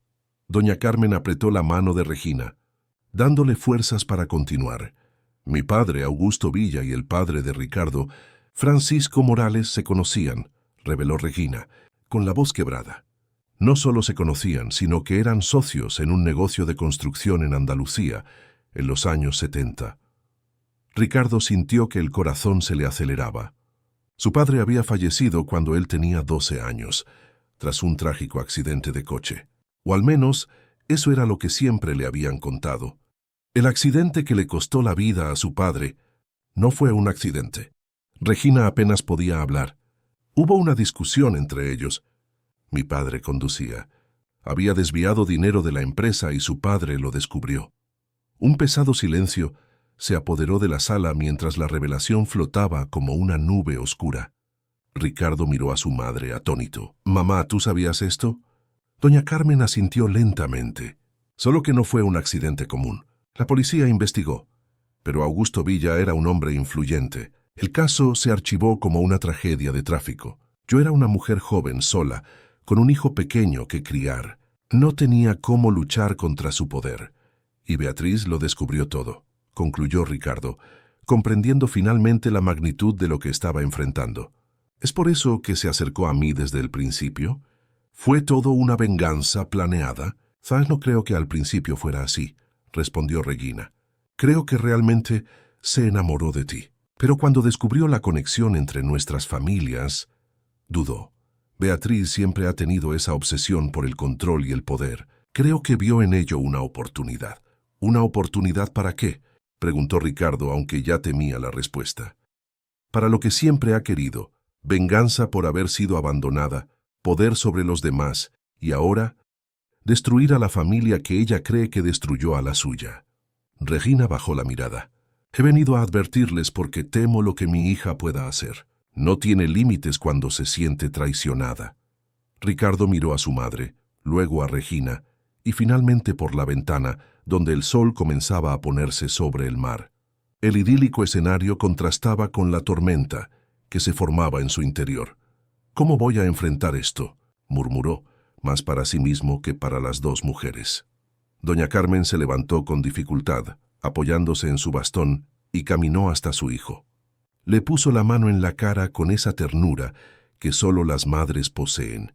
Doña Carmen apretó la mano de Regina, dándole fuerzas para continuar. Mi padre, Augusto Villa, y el padre de Ricardo, Francisco Morales, se conocían, reveló Regina, con la voz quebrada. No solo se conocían, sino que eran socios en un negocio de construcción en Andalucía, en los años 70. Ricardo sintió que el corazón se le aceleraba. Su padre había fallecido cuando él tenía 12 años, tras un trágico accidente de coche. O al menos, eso era lo que siempre le habían contado. El accidente que le costó la vida a su padre no fue un accidente. Regina apenas podía hablar. Hubo una discusión entre ellos. Mi padre conducía. Había desviado dinero de la empresa y su padre lo descubrió. Un pesado silencio se apoderó de la sala mientras la revelación flotaba como una nube oscura. Ricardo miró a su madre atónito. «Mamá, ¿tú sabías esto?» Doña Carmen asintió lentamente. Solo que no fue un accidente común. La policía investigó, pero Augusto Villa era un hombre influyente. El caso se archivó como una tragedia de tráfico. Yo era una mujer joven, sola, con un hijo pequeño que criar. No tenía cómo luchar contra su poder. Y Beatriz lo descubrió todo, concluyó Ricardo, comprendiendo finalmente la magnitud de lo que estaba enfrentando. ¿Es por eso que se acercó a mí desde el principio? ¿Fue todo una venganza planeada? «Sabes, no creo que al principio fuera así», respondió Regina. «Creo que realmente se enamoró de ti. Pero cuando descubrió la conexión entre nuestras familias, dudó. Beatriz siempre ha tenido esa obsesión por el control y el poder. Creo que vio en ello una oportunidad». «¿Una oportunidad para qué?», preguntó Ricardo, aunque ya temía la respuesta. «Para lo que siempre ha querido, venganza por haber sido abandonada, poder sobre los demás, y ahora, destruir a la familia que ella cree que destruyó a la suya». Regina bajó la mirada. «He venido a advertirles porque temo lo que mi hija pueda hacer. No tiene límites cuando se siente traicionada». Ricardo miró a su madre, luego a Regina, y finalmente por la ventana, donde el sol comenzaba a ponerse sobre el mar. El idílico escenario contrastaba con la tormenta que se formaba en su interior. «¿Cómo voy a enfrentar esto?», murmuró, más para sí mismo que para las dos mujeres. Doña Carmen se levantó con dificultad, apoyándose en su bastón, y caminó hasta su hijo. Le puso la mano en la cara con esa ternura que solo las madres poseen.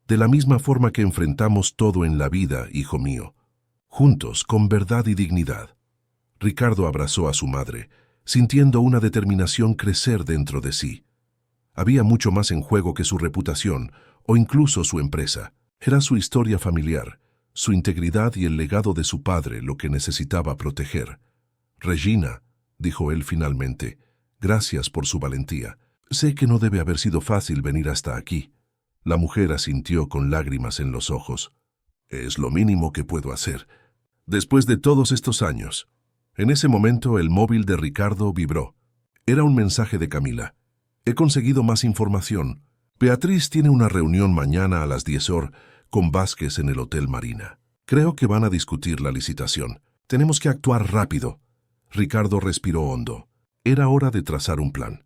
«De la misma forma que enfrentamos todo en la vida, hijo mío. Juntos, con verdad y dignidad». Ricardo abrazó a su madre, sintiendo una determinación crecer dentro de sí. Había mucho más en juego que su reputación, o incluso su empresa. Era su historia familiar, su integridad y el legado de su padre lo que necesitaba proteger. «Regina», dijo él finalmente, «gracias por su valentía. Sé que no debe haber sido fácil venir hasta aquí». La mujer asintió con lágrimas en los ojos. «Es lo mínimo que puedo hacer. Después de todos estos años». En ese momento el móvil de Ricardo vibró. Era un mensaje de Camila. «He conseguido más información. Beatriz tiene una reunión mañana a las 10 horas con Vázquez en el Hotel Marina. Creo que van a discutir la licitación. Tenemos que actuar rápido». Ricardo respiró hondo. Era hora de trazar un plan.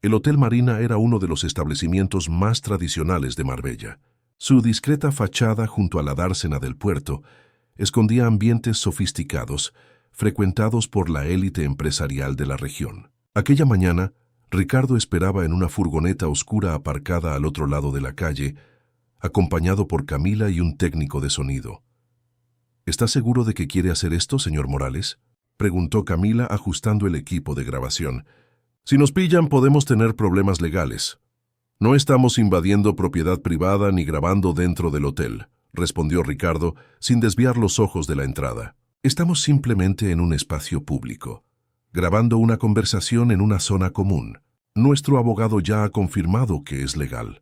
El Hotel Marina era uno de los establecimientos más tradicionales de Marbella. Su discreta fachada junto a la dársena del puerto escondía ambientes sofisticados, frecuentados por la élite empresarial de la región. Aquella mañana, Ricardo esperaba en una furgoneta oscura aparcada al otro lado de la calle, acompañado por Camila y un técnico de sonido. «¿Está seguro de que quiere hacer esto, señor Morales?», preguntó Camila ajustando el equipo de grabación. «Si nos pillan podemos tener problemas legales. No estamos invadiendo propiedad privada ni grabando dentro del hotel», respondió Ricardo sin desviar los ojos de la entrada. «Estamos simplemente en un espacio público, grabando una conversación en una zona común. Nuestro abogado ya ha confirmado que es legal».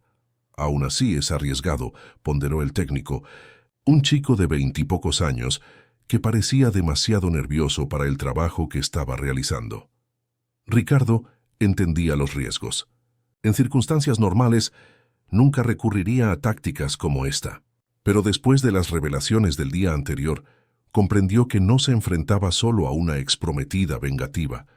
«Aún así es arriesgado», ponderó el técnico, un chico de 20 y pocos años que parecía demasiado nervioso para el trabajo que estaba realizando. Ricardo entendía los riesgos. En circunstancias normales, nunca recurriría a tácticas como esta. Pero después de las revelaciones del día anterior, comprendió que no se enfrentaba solo a una exprometida vengativa.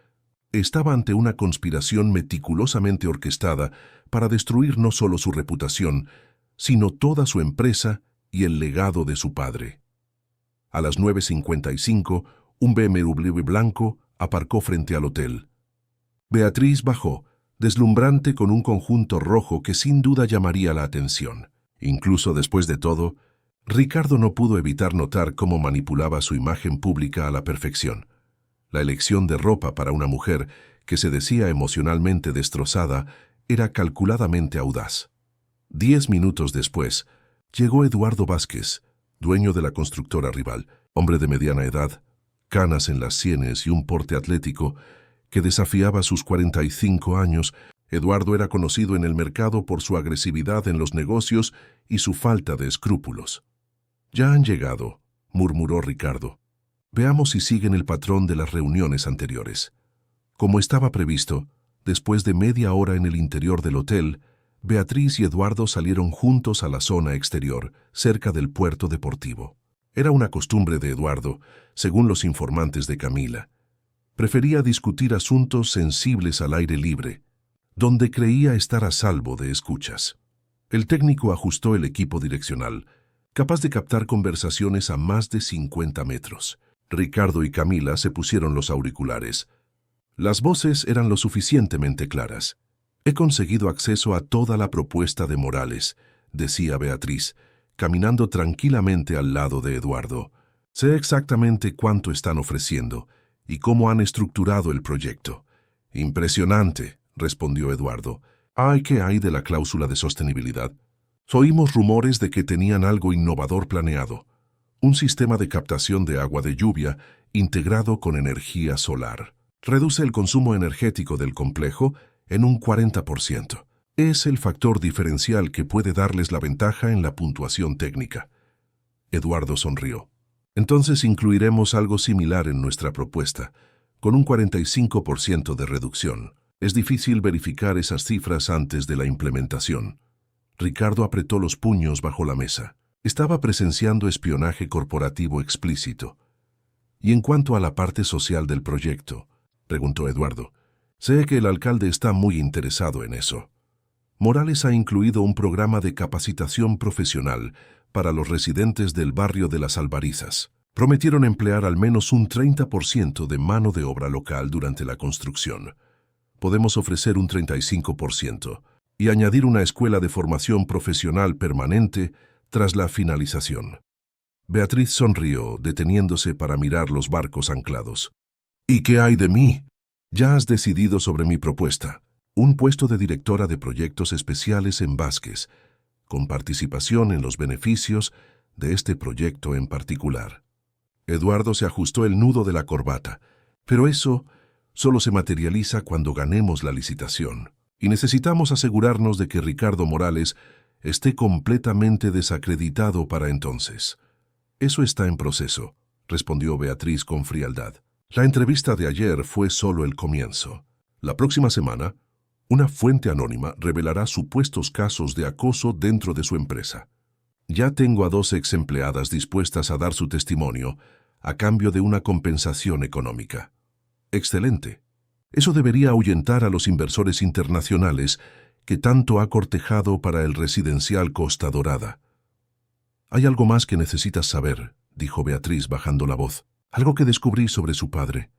Estaba ante una conspiración meticulosamente orquestada para destruir no solo su reputación, sino toda su empresa y el legado de su padre. A las 9:55, un BMW blanco aparcó frente al hotel. Beatriz bajó, deslumbrante con un conjunto rojo que sin duda llamaría la atención. Incluso después de todo, Ricardo no pudo evitar notar cómo manipulaba su imagen pública a la perfección. La elección de ropa para una mujer que se decía emocionalmente destrozada era calculadamente audaz. 10 minutos después, llegó Eduardo Vázquez, dueño de la constructora rival, hombre de mediana edad, canas en las sienes y un porte atlético que desafiaba sus 45 años. Eduardo era conocido en el mercado por su agresividad en los negocios y su falta de escrúpulos. «Ya han llegado», murmuró Ricardo. «Veamos si siguen el patrón de las reuniones anteriores». Como estaba previsto, después de media hora en el interior del hotel, Beatriz y Eduardo salieron juntos a la zona exterior, cerca del puerto deportivo. Era una costumbre de Eduardo, según los informantes de Camila. Prefería discutir asuntos sensibles al aire libre, donde creía estar a salvo de escuchas. El técnico ajustó el equipo direccional, capaz de captar conversaciones a más de 50 metros. Ricardo y Camila se pusieron los auriculares. Las voces eran lo suficientemente claras. «He conseguido acceso a toda la propuesta de Morales», decía Beatriz, caminando tranquilamente al lado de Eduardo. «Sé exactamente cuánto están ofreciendo y cómo han estructurado el proyecto». «Impresionante», respondió Eduardo. «Ay, ¿qué hay de la cláusula de sostenibilidad?» «Oímos rumores de que tenían algo innovador planeado. Un sistema de captación de agua de lluvia integrado con energía solar. Reduce el consumo energético del complejo en un 40%. Es el factor diferencial que puede darles la ventaja en la puntuación técnica». Eduardo sonrió. «Entonces incluiremos algo similar en nuestra propuesta, con un 45% de reducción. Es difícil verificar esas cifras antes de la implementación». Ricardo apretó los puños bajo la mesa. Estaba presenciando espionaje corporativo explícito. «¿Y en cuanto a la parte social del proyecto?», preguntó Eduardo. «Sé que el alcalde está muy interesado en eso». Morales ha incluido un programa de capacitación profesional para los residentes del barrio de Las Albarizas. Prometieron emplear al menos un 30% de mano de obra local durante la construcción. Podemos ofrecer un 35% y añadir una escuela de formación profesional permanente tras la finalización. Beatriz sonrió, deteniéndose para mirar los barcos anclados. «¿Y qué hay de mí?» «Ya has decidido sobre mi propuesta. Un puesto de directora de proyectos especiales en Vázquez, con participación en los beneficios de este proyecto en particular». Eduardo se ajustó el nudo de la corbata. «Pero eso solo se materializa cuando ganemos la licitación. Y necesitamos asegurarnos de que Ricardo Morales esté completamente desacreditado para entonces». «Eso está en proceso», respondió Beatriz con frialdad. «La entrevista de ayer fue solo el comienzo. La próxima semana, una fuente anónima revelará supuestos casos de acoso dentro de su empresa. Ya tengo a 2 ex empleadas dispuestas a dar su testimonio a cambio de una compensación económica». «Excelente. Eso debería ahuyentar a los inversores internacionales que tanto ha cortejado para el residencial Costa Dorada». «Hay algo más que necesitas saber», dijo Beatriz bajando la voz. «Algo que descubrí sobre su padre».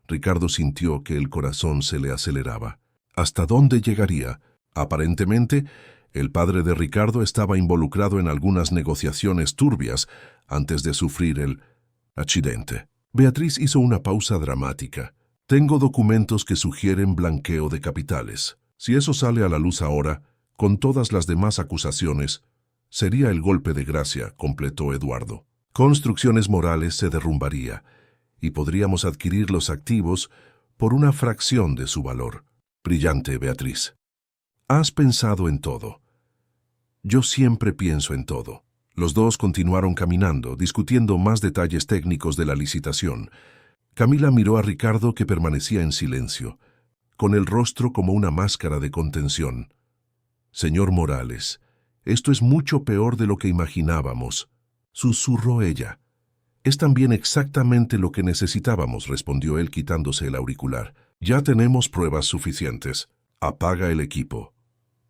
Ricardo sintió que el corazón se le aceleraba. ¿Hasta dónde llegaría? Aparentemente, el padre de Ricardo estaba involucrado en algunas negociaciones turbias antes de sufrir el accidente. Beatriz hizo una pausa dramática. «Tengo documentos que sugieren blanqueo de capitales. Si eso sale a la luz ahora, con todas las demás acusaciones, sería el golpe de gracia», completó Eduardo. «Construcciones Morales se derrumbaría y podríamos adquirir los activos por una fracción de su valor». «Brillante, Beatriz. Has pensado en todo». «Yo siempre pienso en todo». Los dos continuaron caminando, discutiendo más detalles técnicos de la licitación. Camila miró a Ricardo, que permanecía en silencio, con el rostro como una máscara de contención. «Señor Morales, Esto es mucho peor de lo que imaginábamos, susurró ella. Es también exactamente lo que necesitábamos, respondió él quitándose el auricular. Ya tenemos pruebas suficientes. Apaga el equipo.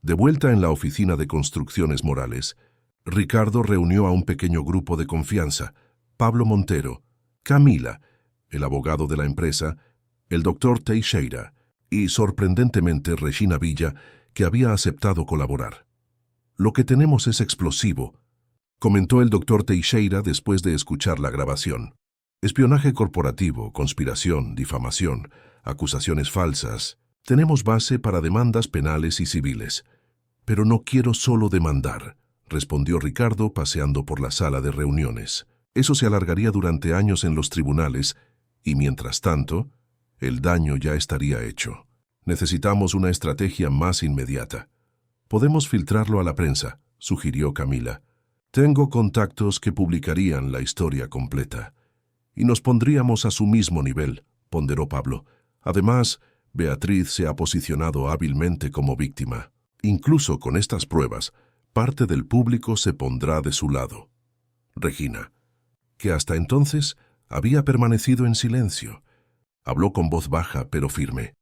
De vuelta en la oficina de Construcciones Morales, Ricardo reunió a un pequeño grupo de confianza: Pablo Montero, Camila, el abogado de la empresa, el doctor Teixeira y, sorprendentemente, Regina Villa, que había aceptado colaborar. Lo que tenemos es explosivo, comentó el doctor Teixeira después de escuchar la grabación. Espionaje corporativo, conspiración, difamación, acusaciones falsas. Tenemos base para demandas penales y civiles. Pero no quiero solo demandar, respondió Ricardo paseando por la sala de reuniones. Eso se alargaría durante años en los tribunales y, mientras tanto, el daño ya estaría hecho. Necesitamos una estrategia más inmediata. Podemos filtrarlo a la prensa, sugirió Camila. Tengo contactos que publicarían la historia completa. Y nos pondríamos a su mismo nivel, ponderó Pablo. Además, Beatriz se ha posicionado hábilmente como víctima. Incluso con estas pruebas, parte del público se pondrá de su lado. Regina, que hasta entonces había permanecido en silencio, habló con voz baja pero firme.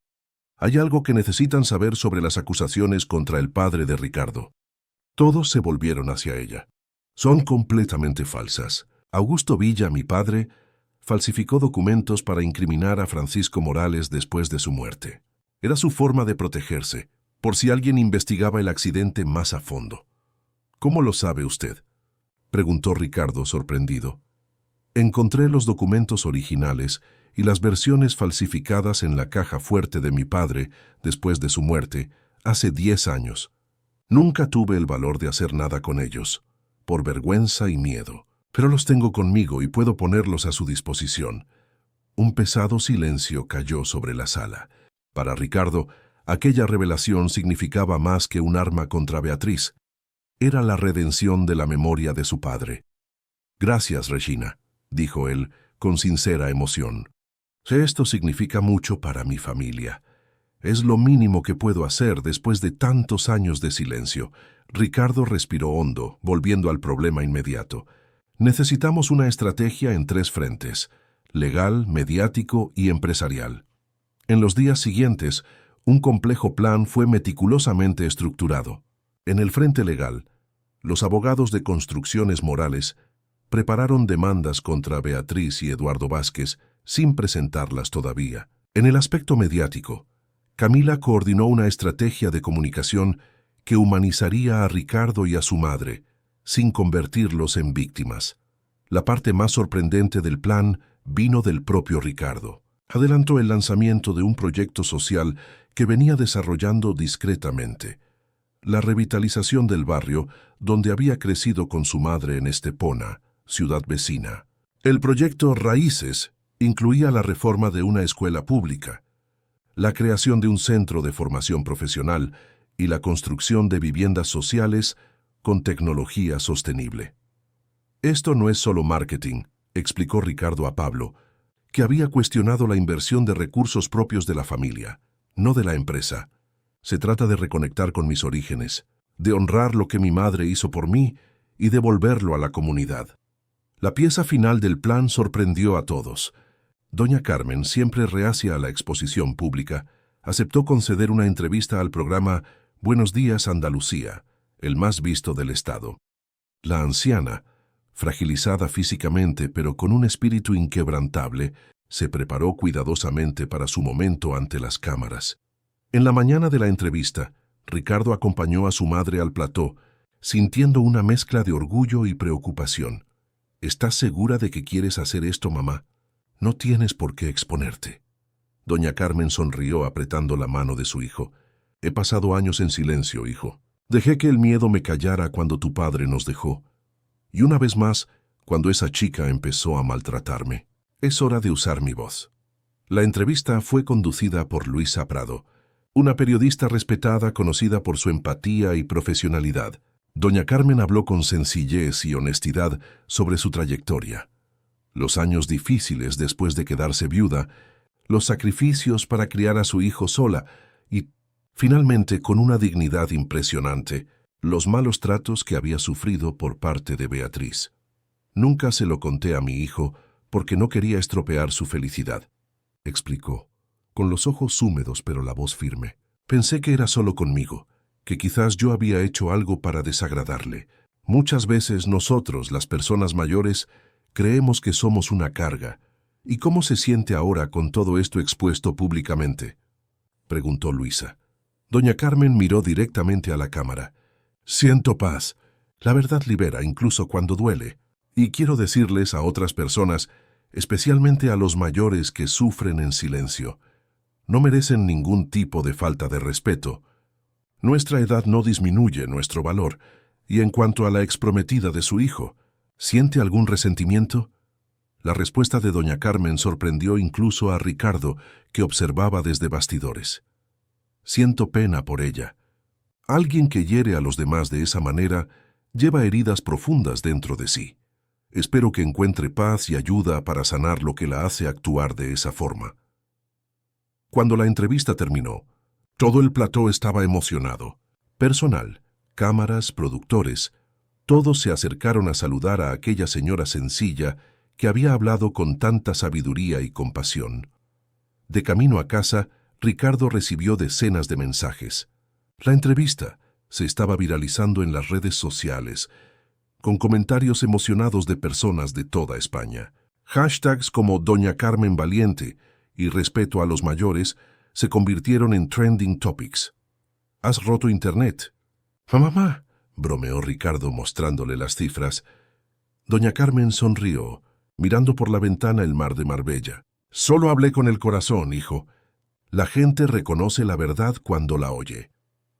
Hay algo que necesitan saber sobre las acusaciones contra el padre de Ricardo. Todos se volvieron hacia ella. Son completamente falsas. Augusto Villa, mi padre, falsificó documentos para incriminar a Francisco Morales después de su muerte. Era su forma de protegerse, por si alguien investigaba el accidente más a fondo. ¿Cómo lo sabe usted?, preguntó Ricardo sorprendido. Encontré los documentos originales y las versiones falsificadas en la caja fuerte de mi padre después de su muerte, hace 10 años. Nunca tuve el valor de hacer nada con ellos, por vergüenza y miedo, pero los tengo conmigo y puedo ponerlos a su disposición. Un pesado silencio cayó sobre la sala. Para Ricardo, aquella revelación significaba más que un arma contra Beatriz. Era la redención de la memoria de su padre. Gracias, Regina, dijo él con sincera emoción. Esto significa mucho para mi familia. Es lo mínimo que puedo hacer después de tantos años de silencio. Ricardo respiró hondo, volviendo al problema inmediato. Necesitamos una estrategia en 3 frentes: legal, mediático y empresarial. En los días siguientes, un complejo plan fue meticulosamente estructurado. En el frente legal, los abogados de Construcciones Morales prepararon demandas contra Beatriz y Eduardo Vázquez sin presentarlas todavía. En el aspecto mediático, Camila coordinó una estrategia de comunicación que humanizaría a Ricardo y a su madre, sin convertirlos en víctimas. La parte más sorprendente del plan vino del propio Ricardo. Adelantó el lanzamiento de un proyecto social que venía desarrollando discretamente: la revitalización del barrio donde había crecido con su madre en Estepona, ciudad vecina. El proyecto Raíces incluía la reforma de una escuela pública, la creación de un centro de formación profesional y la construcción de viviendas sociales con tecnología sostenible. Esto no es solo marketing, explicó Ricardo a Pablo, que había cuestionado la inversión de recursos propios de la familia, no de la empresa. Se trata de reconectar con mis orígenes, de honrar lo que mi madre hizo por mí y devolverlo a la comunidad. La pieza final del plan sorprendió a todos. Doña Carmen, siempre reacia a la exposición pública, aceptó conceder una entrevista al programa Buenos Días Andalucía, el más visto del estado. La anciana, fragilizada físicamente pero con un espíritu inquebrantable, se preparó cuidadosamente para su momento ante las cámaras. En la mañana de la entrevista, Ricardo acompañó a su madre al plató, sintiendo una mezcla de orgullo y preocupación. ¿Estás segura de que quieres hacer esto, mamá? No tienes por qué exponerte. Doña Carmen sonrió apretando la mano de su hijo. He pasado años en silencio, hijo. Dejé que el miedo me callara cuando tu padre nos dejó. Y una vez más, cuando esa chica empezó a maltratarme. Es hora de usar mi voz. La entrevista fue conducida por Luisa Prado, una periodista respetada conocida por su empatía y profesionalidad. Doña Carmen habló con sencillez y honestidad sobre su trayectoria, los años difíciles después de quedarse viuda, los sacrificios para criar a su hijo sola y, finalmente, con una dignidad impresionante, los malos tratos que había sufrido por parte de Beatriz. Nunca se lo conté a mi hijo porque no quería estropear su felicidad, explicó, con los ojos húmedos pero la voz firme. Pensé que era solo conmigo, que quizás yo había hecho algo para desagradarle. Muchas veces nosotros, las personas mayores, creemos que somos una carga. ¿Y cómo se siente ahora con todo esto expuesto públicamente?, preguntó Luisa. Doña Carmen miró directamente a la cámara. Siento paz. La verdad libera incluso cuando duele. Y quiero decirles a otras personas, especialmente a los mayores que sufren en silencio, no merecen ningún tipo de falta de respeto. Nuestra edad no disminuye nuestro valor. Y en cuanto a la exprometida de su hijo, ¿siente algún resentimiento? La respuesta de doña Carmen sorprendió incluso a Ricardo, que observaba desde bastidores. Siento pena por ella. Alguien que hiere a los demás de esa manera lleva heridas profundas dentro de sí. Espero que encuentre paz y ayuda para sanar lo que la hace actuar de esa forma. Cuando la entrevista terminó, todo el plató estaba emocionado. Personal, cámaras, productores, todos se acercaron a saludar a aquella señora sencilla que había hablado con tanta sabiduría y compasión. De camino a casa, Ricardo recibió decenas de mensajes. La entrevista se estaba viralizando en las redes sociales, con comentarios emocionados de personas de toda España. Hashtags como Doña Carmen Valiente y Respeto a los mayores se convirtieron en trending topics. ¿Has roto internet? Mamá, bromeó Ricardo mostrándole las cifras. Doña Carmen sonrió, mirando por la ventana el mar de Marbella. Solo hablé con el corazón, hijo. La gente reconoce la verdad cuando la oye.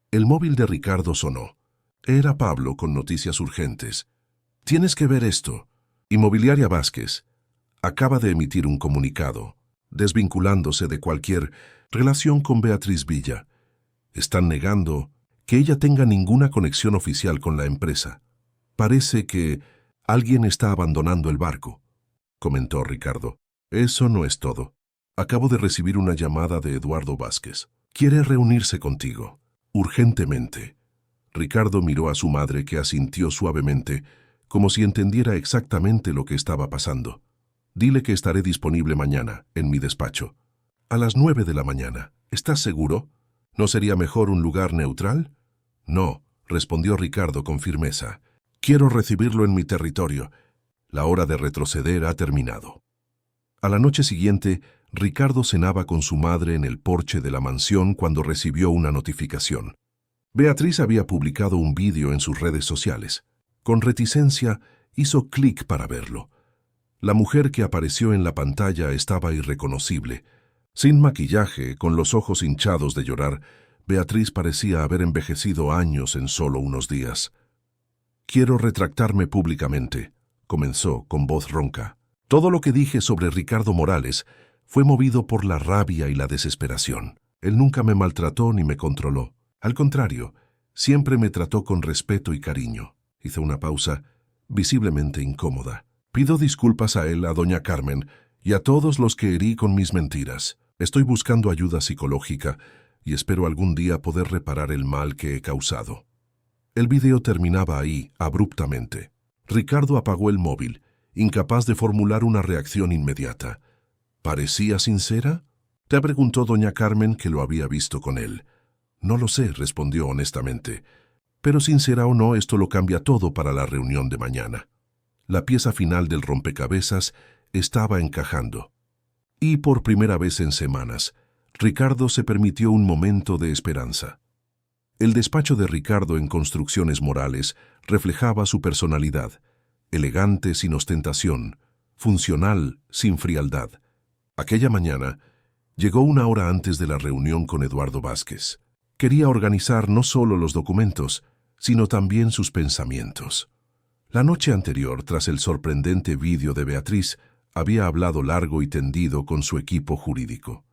El móvil de Ricardo sonó. Era Pablo con noticias urgentes. Tienes que ver esto. Inmobiliaria Vázquez acaba de emitir un comunicado, desvinculándose de cualquier relación con Beatriz Villa. Están negando que ella tenga ninguna conexión oficial con la empresa. Parece que alguien está abandonando el barco, comentó Ricardo. Eso no es todo. Acabo de recibir una llamada de Eduardo Vázquez. Quiere reunirse contigo, urgentemente. Ricardo miró a su madre, que asintió suavemente, como si entendiera exactamente lo que estaba pasando. Dile que estaré disponible mañana, en mi despacho. A las 9 de la mañana. ¿Estás seguro? ¿No sería mejor un lugar neutral? No, respondió Ricardo con firmeza. Quiero recibirlo en mi territorio. La hora de retroceder ha terminado. A la noche siguiente, Ricardo cenaba con su madre en el porche de la mansión cuando recibió una notificación. Beatriz había publicado un vídeo en sus redes sociales. Con reticencia, hizo clic para verlo. La mujer que apareció en la pantalla estaba irreconocible. Sin maquillaje, con los ojos hinchados de llorar, Beatriz parecía haber envejecido años en solo unos días. Quiero retractarme públicamente, comenzó con voz ronca. Todo lo que dije sobre Ricardo Morales fue movido por la rabia y la desesperación. Él nunca me maltrató ni me controló. Al contrario, siempre me trató con respeto y cariño. Hizo una pausa, visiblemente incómoda. Pido disculpas a él, a doña Carmen, y a todos los que herí con mis mentiras. Estoy buscando ayuda psicológica y espero algún día poder reparar el mal que he causado. El video terminaba ahí, abruptamente. Ricardo apagó el móvil, incapaz de formular una reacción inmediata. ¿Parecía sincera?, te preguntó doña Carmen, que lo había visto con él. No lo sé, respondió honestamente. Pero sincera o no, esto lo cambia todo para la reunión de mañana. La pieza final del rompecabezas estaba encajando. Y por primera vez en semanas, Ricardo se permitió un momento de esperanza. El despacho de Ricardo en Construcciones Morales reflejaba su personalidad, elegante sin ostentación, funcional sin frialdad. Aquella mañana llegó una hora antes de la reunión con Eduardo Vázquez. Quería organizar no solo los documentos, sino también sus pensamientos. La noche anterior, tras el sorprendente vídeo de Beatriz, había hablado largo y tendido con su equipo jurídico.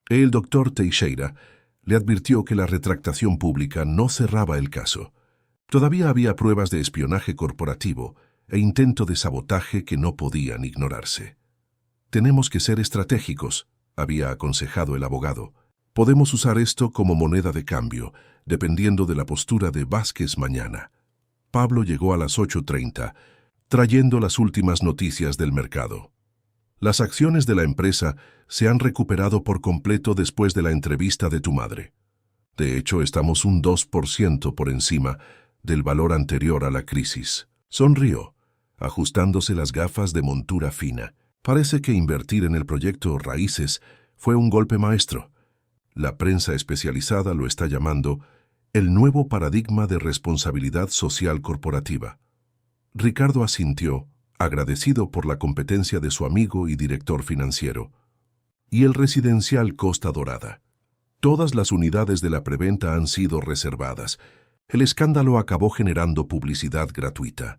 El doctor Teixeira le advirtió que la retractación pública no cerraba el caso. Todavía había pruebas de espionaje corporativo e intento de sabotaje que no podían ignorarse. Tenemos que ser estratégicos, había aconsejado el abogado. Podemos usar esto como moneda de cambio, dependiendo de la postura de Vázquez mañana. Pablo llegó a las 8:30, trayendo las últimas noticias del mercado. Las acciones de la empresa se han recuperado por completo después de la entrevista de tu madre. De hecho, estamos un 2% por encima del valor anterior a la crisis. Sonrió, ajustándose las gafas de montura fina. Parece que invertir en el proyecto Raíces fue un golpe maestro. La prensa especializada lo está llamando el nuevo paradigma de responsabilidad social corporativa. Ricardo asintió, agradecido por la competencia de su amigo y director financiero. Y el residencial Costa Dorada. Todas las unidades de la preventa han sido reservadas. El escándalo acabó generando publicidad gratuita.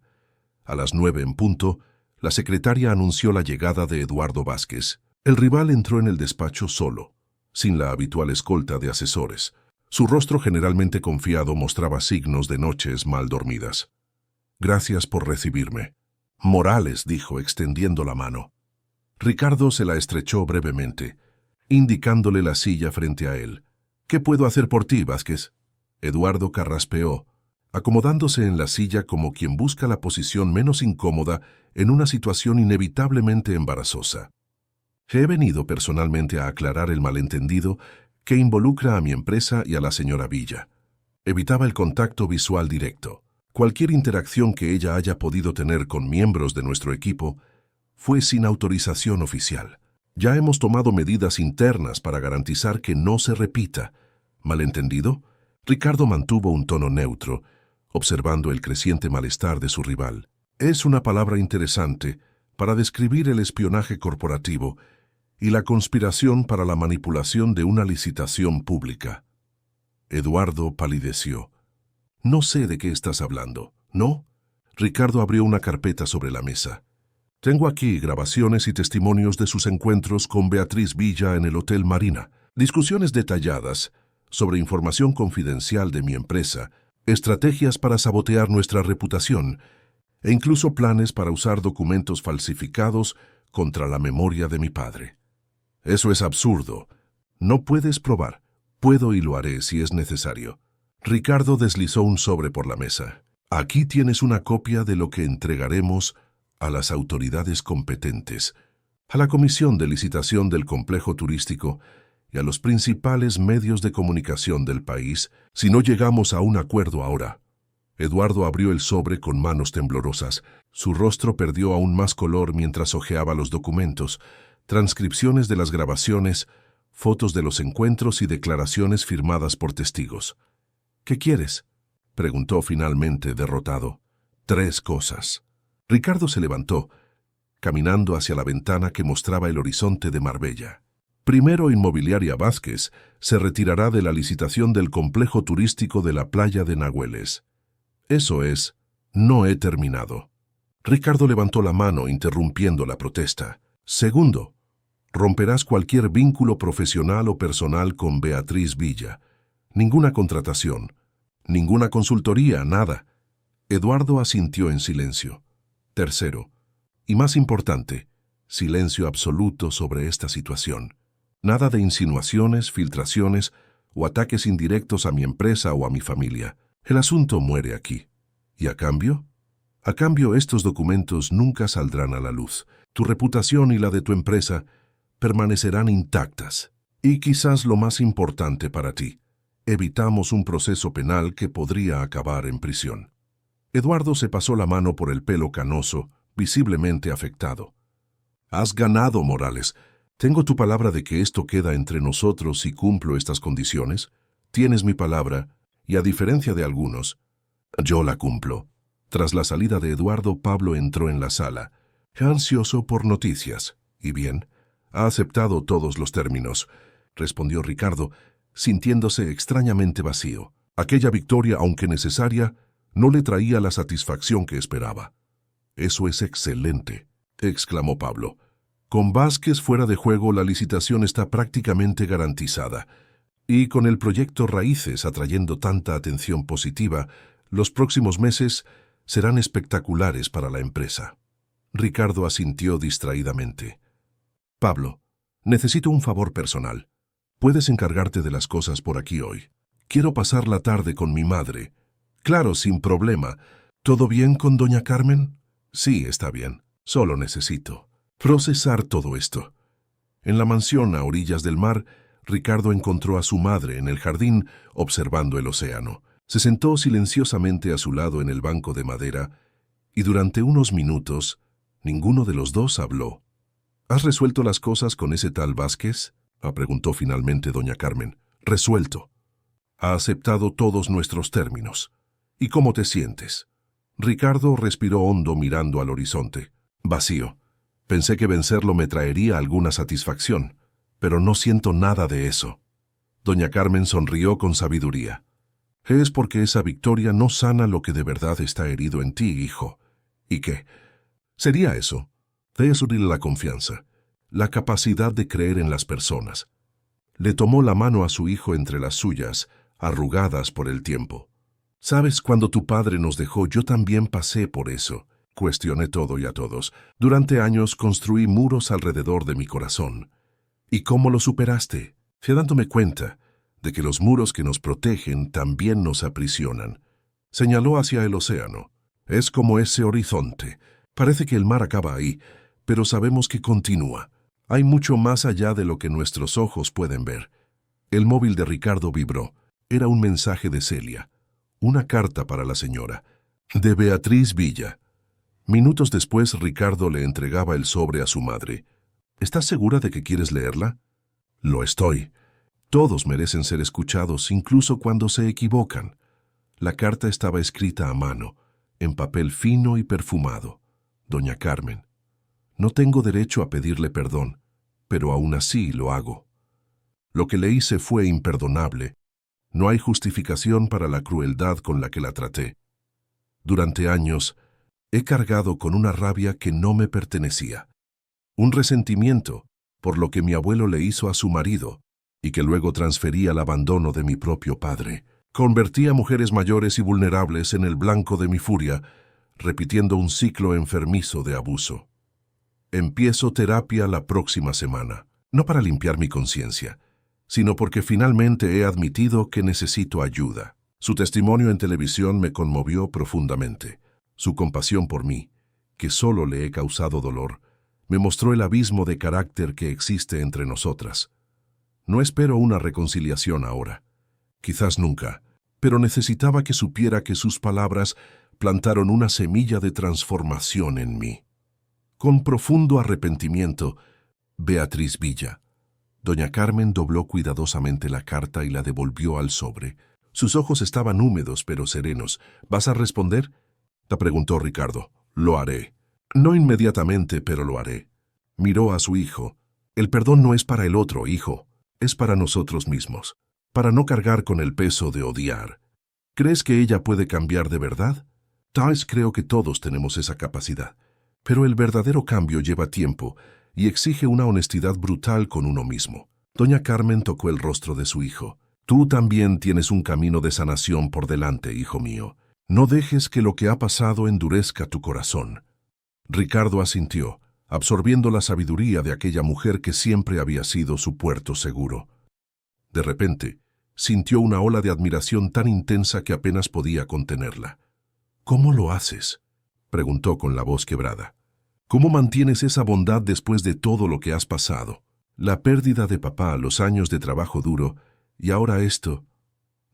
A las 9 en punto, la secretaria anunció la llegada de Eduardo Vázquez. El rival entró en el despacho solo, sin la habitual escolta de asesores. Su rostro generalmente confiado mostraba signos de noches mal dormidas. «Gracias por recibirme». Morales dijo, extendiendo la mano. Ricardo se la estrechó brevemente, indicándole la silla frente a él. «¿Qué puedo hacer por ti, Vázquez?». Eduardo carraspeó, acomodándose en la silla como quien busca la posición menos incómoda en una situación inevitablemente embarazosa. «He venido personalmente a aclarar el malentendido que involucra a mi empresa y a la señora Villa». Evitaba el contacto visual directo. Cualquier interacción que ella haya podido tener con miembros de nuestro equipo fue sin autorización oficial. Ya hemos tomado medidas internas para garantizar que no se repita. ¿Malentendido? Ricardo mantuvo un tono neutro, observando el creciente malestar de su rival. Es una palabra interesante para describir el espionaje corporativo y la conspiración para la manipulación de una licitación pública. Eduardo palideció. «No sé de qué estás hablando, ¿no?». Ricardo abrió una carpeta sobre la mesa. «Tengo aquí grabaciones y testimonios de sus encuentros con Beatriz Villa en el Hotel Marina, discusiones detalladas sobre información confidencial de mi empresa, estrategias para sabotear nuestra reputación e incluso planes para usar documentos falsificados contra la memoria de mi padre». «Eso es absurdo. No puedes probar. Puedo y lo haré si es necesario». Ricardo deslizó un sobre por la mesa. «Aquí tienes una copia de lo que entregaremos a las autoridades competentes, a la Comisión de Licitación del Complejo Turístico y a los principales medios de comunicación del país si no llegamos a un acuerdo ahora». Eduardo abrió el sobre con manos temblorosas. Su rostro perdió aún más color mientras hojeaba los documentos, transcripciones de las grabaciones, fotos de los encuentros y declaraciones firmadas por testigos. «¿Qué quieres?», preguntó finalmente, derrotado. «3 cosas». Ricardo se levantó, caminando hacia la ventana que mostraba el horizonte de Marbella. «Primero, Inmobiliaria Vázquez se retirará de la licitación del complejo turístico de la playa de Nahueles. Eso es, no he terminado». Ricardo levantó la mano, interrumpiendo la protesta. «Segundo, romperás cualquier vínculo profesional o personal con Beatriz Villa. Ninguna contratación, ninguna consultoría, nada». Eduardo asintió en silencio. «Tercero, y más importante, silencio absoluto sobre esta situación. Nada de insinuaciones, filtraciones o ataques indirectos a mi empresa o a mi familia. El asunto muere aquí. ¿Y a cambio? A cambio, estos documentos nunca saldrán a la luz. Tu reputación y la de tu empresa permanecerán intactas. Y quizás lo más importante para ti, evitamos un proceso penal que podría acabar en prisión». Eduardo se pasó la mano por el pelo canoso, visiblemente afectado. «Has ganado, Morales. ¿Tengo tu palabra de que esto queda entre nosotros si cumplo estas condiciones? Tienes mi palabra, y a diferencia de algunos, yo la cumplo». Tras la salida de Eduardo, Pablo entró en la sala, ansioso por noticias. «¿Y bien? Ha aceptado todos los términos», respondió Ricardo, sintiéndose extrañamente vacío. Aquella victoria, aunque necesaria, no le traía la satisfacción que esperaba. «Eso es excelente», exclamó Pablo. «Con Vázquez fuera de juego, la licitación está prácticamente garantizada. Y con el proyecto Raíces atrayendo tanta atención positiva, los próximos meses serán espectaculares para la empresa». Ricardo asintió distraídamente. «Pablo, necesito un favor personal». Puedes encargarte de las cosas por aquí hoy. Quiero pasar la tarde con mi madre. Claro, sin problema. ¿Todo bien con doña Carmen? Sí, está bien. Solo necesito procesar todo esto. En la mansión a orillas del mar, Ricardo encontró a su madre en el jardín observando el océano. Se sentó silenciosamente a su lado en el banco de madera y durante unos minutos ninguno de los dos habló. ¿Has resuelto las cosas con ese tal Vázquez?, preguntó finalmente doña Carmen. Resuelto. Ha aceptado todos nuestros términos. ¿Y cómo te sientes? Ricardo respiró hondo mirando al horizonte. Vacío. Pensé que vencerlo me traería alguna satisfacción, pero no siento nada de eso. Doña Carmen sonrió con sabiduría. Es porque esa victoria no sana lo que de verdad está herido en ti, hijo. ¿Y qué? Sería eso. Resurgir la confianza, la capacidad de creer en las personas. Le tomó la mano a su hijo entre las suyas, arrugadas por el tiempo. Sabes, cuando tu padre nos dejó, yo también pasé por eso. Cuestioné todo y a todos. Durante años construí muros alrededor de mi corazón. ¿Y cómo lo superaste? Fui dándome cuenta de que los muros que nos protegen también nos aprisionan. Señaló hacia el océano. Es como ese horizonte. Parece que el mar acaba ahí, pero sabemos que continúa. Hay mucho más allá de lo que nuestros ojos pueden ver. El móvil de Ricardo vibró. Era un mensaje de Celia. Una carta para la señora. De Beatriz Villa. Minutos después, Ricardo le entregaba el sobre a su madre. ¿Estás segura de que quieres leerla? Lo estoy. Todos merecen ser escuchados, incluso cuando se equivocan. La carta estaba escrita a mano, en papel fino y perfumado. Doña Carmen, no tengo derecho a pedirle perdón, pero aún así lo hago. Lo que le hice fue imperdonable. No hay justificación para la crueldad con la que la traté. Durante años, he cargado con una rabia que no me pertenecía. Un resentimiento por lo que mi abuelo le hizo a su marido y que luego transferí al abandono de mi propio padre. Convertí a mujeres mayores y vulnerables en el blanco de mi furia, repitiendo un ciclo enfermizo de abuso. Empiezo terapia la próxima semana, no para limpiar mi conciencia, sino porque finalmente he admitido que necesito ayuda. Su testimonio en televisión me conmovió profundamente. Su compasión por mí, que solo le he causado dolor, me mostró el abismo de carácter que existe entre nosotras. No espero una reconciliación ahora, quizás nunca, pero necesitaba que supiera que sus palabras plantaron una semilla de transformación en mí. Con profundo arrepentimiento, Beatriz Villa. Doña Carmen dobló cuidadosamente la carta y la devolvió al sobre. Sus ojos estaban húmedos pero serenos. ¿Vas a responder?, la preguntó Ricardo. Lo haré. No inmediatamente, pero lo haré. Miró a su hijo. El perdón no es para el otro, hijo. Es para nosotros mismos. Para no cargar con el peso de odiar. ¿Crees que ella puede cambiar de verdad? Tal vez creo que todos tenemos esa capacidad. Pero el verdadero cambio lleva tiempo y exige una honestidad brutal con uno mismo. Doña Carmen tocó el rostro de su hijo. Tú también tienes un camino de sanación por delante, hijo mío. No dejes que lo que ha pasado endurezca tu corazón. Ricardo asintió, absorbiendo la sabiduría de aquella mujer que siempre había sido su puerto seguro. De repente, sintió una ola de admiración tan intensa que apenas podía contenerla. ¿Cómo lo haces?, preguntó con la voz quebrada. ¿Cómo mantienes esa bondad después de todo lo que has pasado? La pérdida de papá, los años de trabajo duro, y ahora esto.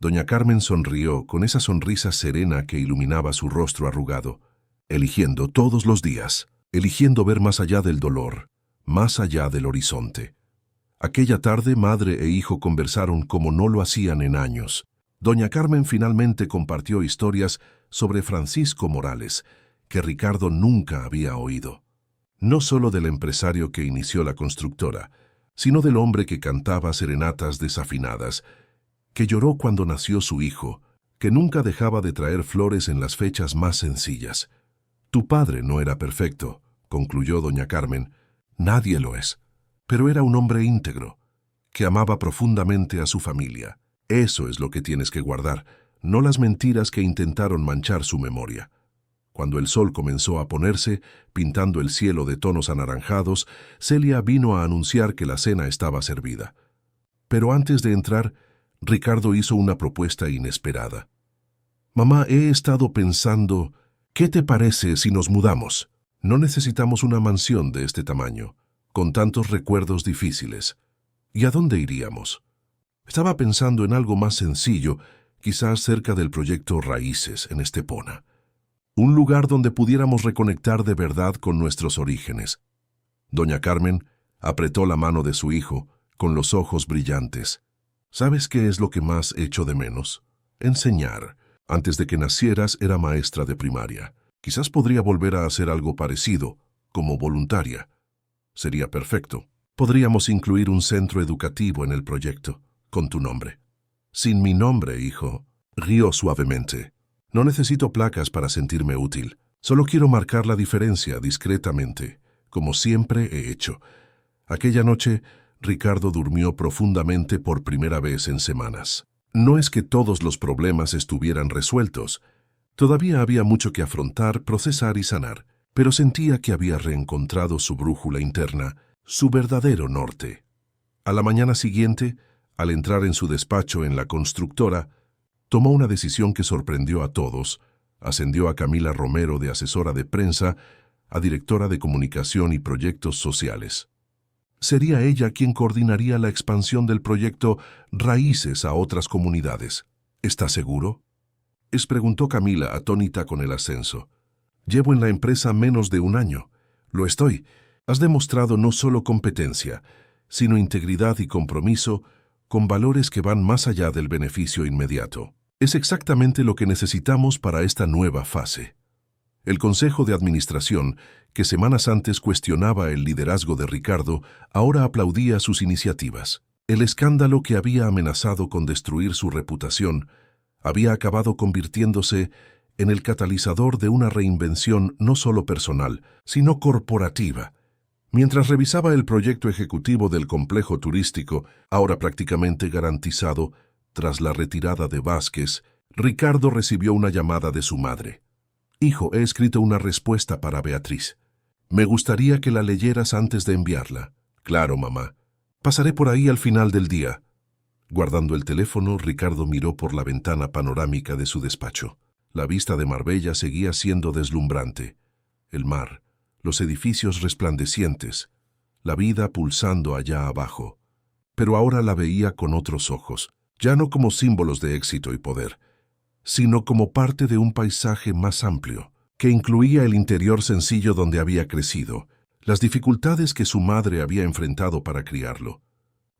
Doña Carmen sonrió con esa sonrisa serena que iluminaba su rostro arrugado, eligiendo todos los días, eligiendo ver más allá del dolor, más allá del horizonte. Aquella tarde, madre e hijo conversaron como no lo hacían en años. Doña Carmen finalmente compartió historias sobre Francisco Morales, que Ricardo nunca había oído. No solo del empresario que inició la constructora, sino del hombre que cantaba serenatas desafinadas, que lloró cuando nació su hijo, que nunca dejaba de traer flores en las fechas más sencillas. Tu padre no era perfecto, concluyó doña Carmen. Nadie lo es. Pero era un hombre íntegro, que amaba profundamente a su familia. Eso es lo que tienes que guardar, no las mentiras que intentaron manchar su memoria. Cuando el sol comenzó a ponerse, pintando el cielo de tonos anaranjados, Celia vino a anunciar que la cena estaba servida. Pero antes de entrar, Ricardo hizo una propuesta inesperada. «Mamá, he estado pensando, ¿qué te parece si nos mudamos? No necesitamos una mansión de este tamaño, con tantos recuerdos difíciles. ¿Y a dónde iríamos?» Estaba pensando en algo más sencillo, quizás cerca del proyecto Raíces en Estepona. Un lugar donde pudiéramos reconectar de verdad con nuestros orígenes. Doña Carmen apretó la mano de su hijo, con los ojos brillantes. «¿Sabes qué es lo que más echo de menos? Enseñar. Antes de que nacieras era maestra de primaria. Quizás podría volver a hacer algo parecido, como voluntaria. Sería perfecto. Podríamos incluir un centro educativo en el proyecto, con tu nombre». «Sin mi nombre, hijo», rió suavemente. «No necesito placas para sentirme útil. Solo quiero marcar la diferencia discretamente, como siempre he hecho». Aquella noche, Ricardo durmió profundamente por primera vez en semanas. No es que todos los problemas estuvieran resueltos. Todavía había mucho que afrontar, procesar y sanar, pero sentía que había reencontrado su brújula interna, su verdadero norte. A la mañana siguiente, al entrar en su despacho en la constructora, tomó una decisión que sorprendió a todos. Ascendió a Camila Romero de asesora de prensa a directora de comunicación y proyectos sociales. Sería ella quien coordinaría la expansión del proyecto Raíces a otras comunidades. ¿Estás seguro?, preguntó Camila, atónita con el ascenso. «Llevo en la empresa menos de un año». «Lo estoy. Has demostrado no solo competencia, sino integridad y compromiso, con valores que van más allá del beneficio inmediato. Es exactamente lo que necesitamos para esta nueva fase». El Consejo de Administración, que semanas antes cuestionaba el liderazgo de Ricardo, ahora aplaudía sus iniciativas. El escándalo que había amenazado con destruir su reputación había acabado convirtiéndose en el catalizador de una reinvención no solo personal, sino corporativa. Mientras revisaba el proyecto ejecutivo del complejo turístico, ahora prácticamente garantizado, tras la retirada de Vázquez, Ricardo recibió una llamada de su madre. «Hijo, he escrito una respuesta para Beatriz. Me gustaría que la leyeras antes de enviarla». «Claro, mamá. Pasaré por ahí al final del día». Guardando el teléfono, Ricardo miró por la ventana panorámica de su despacho. La vista de Marbella seguía siendo deslumbrante. El mar, los edificios resplandecientes, la vida pulsando allá abajo. Pero ahora la veía con otros ojos, ya no como símbolos de éxito y poder, sino como parte de un paisaje más amplio, que incluía el interior sencillo donde había crecido, las dificultades que su madre había enfrentado para criarlo,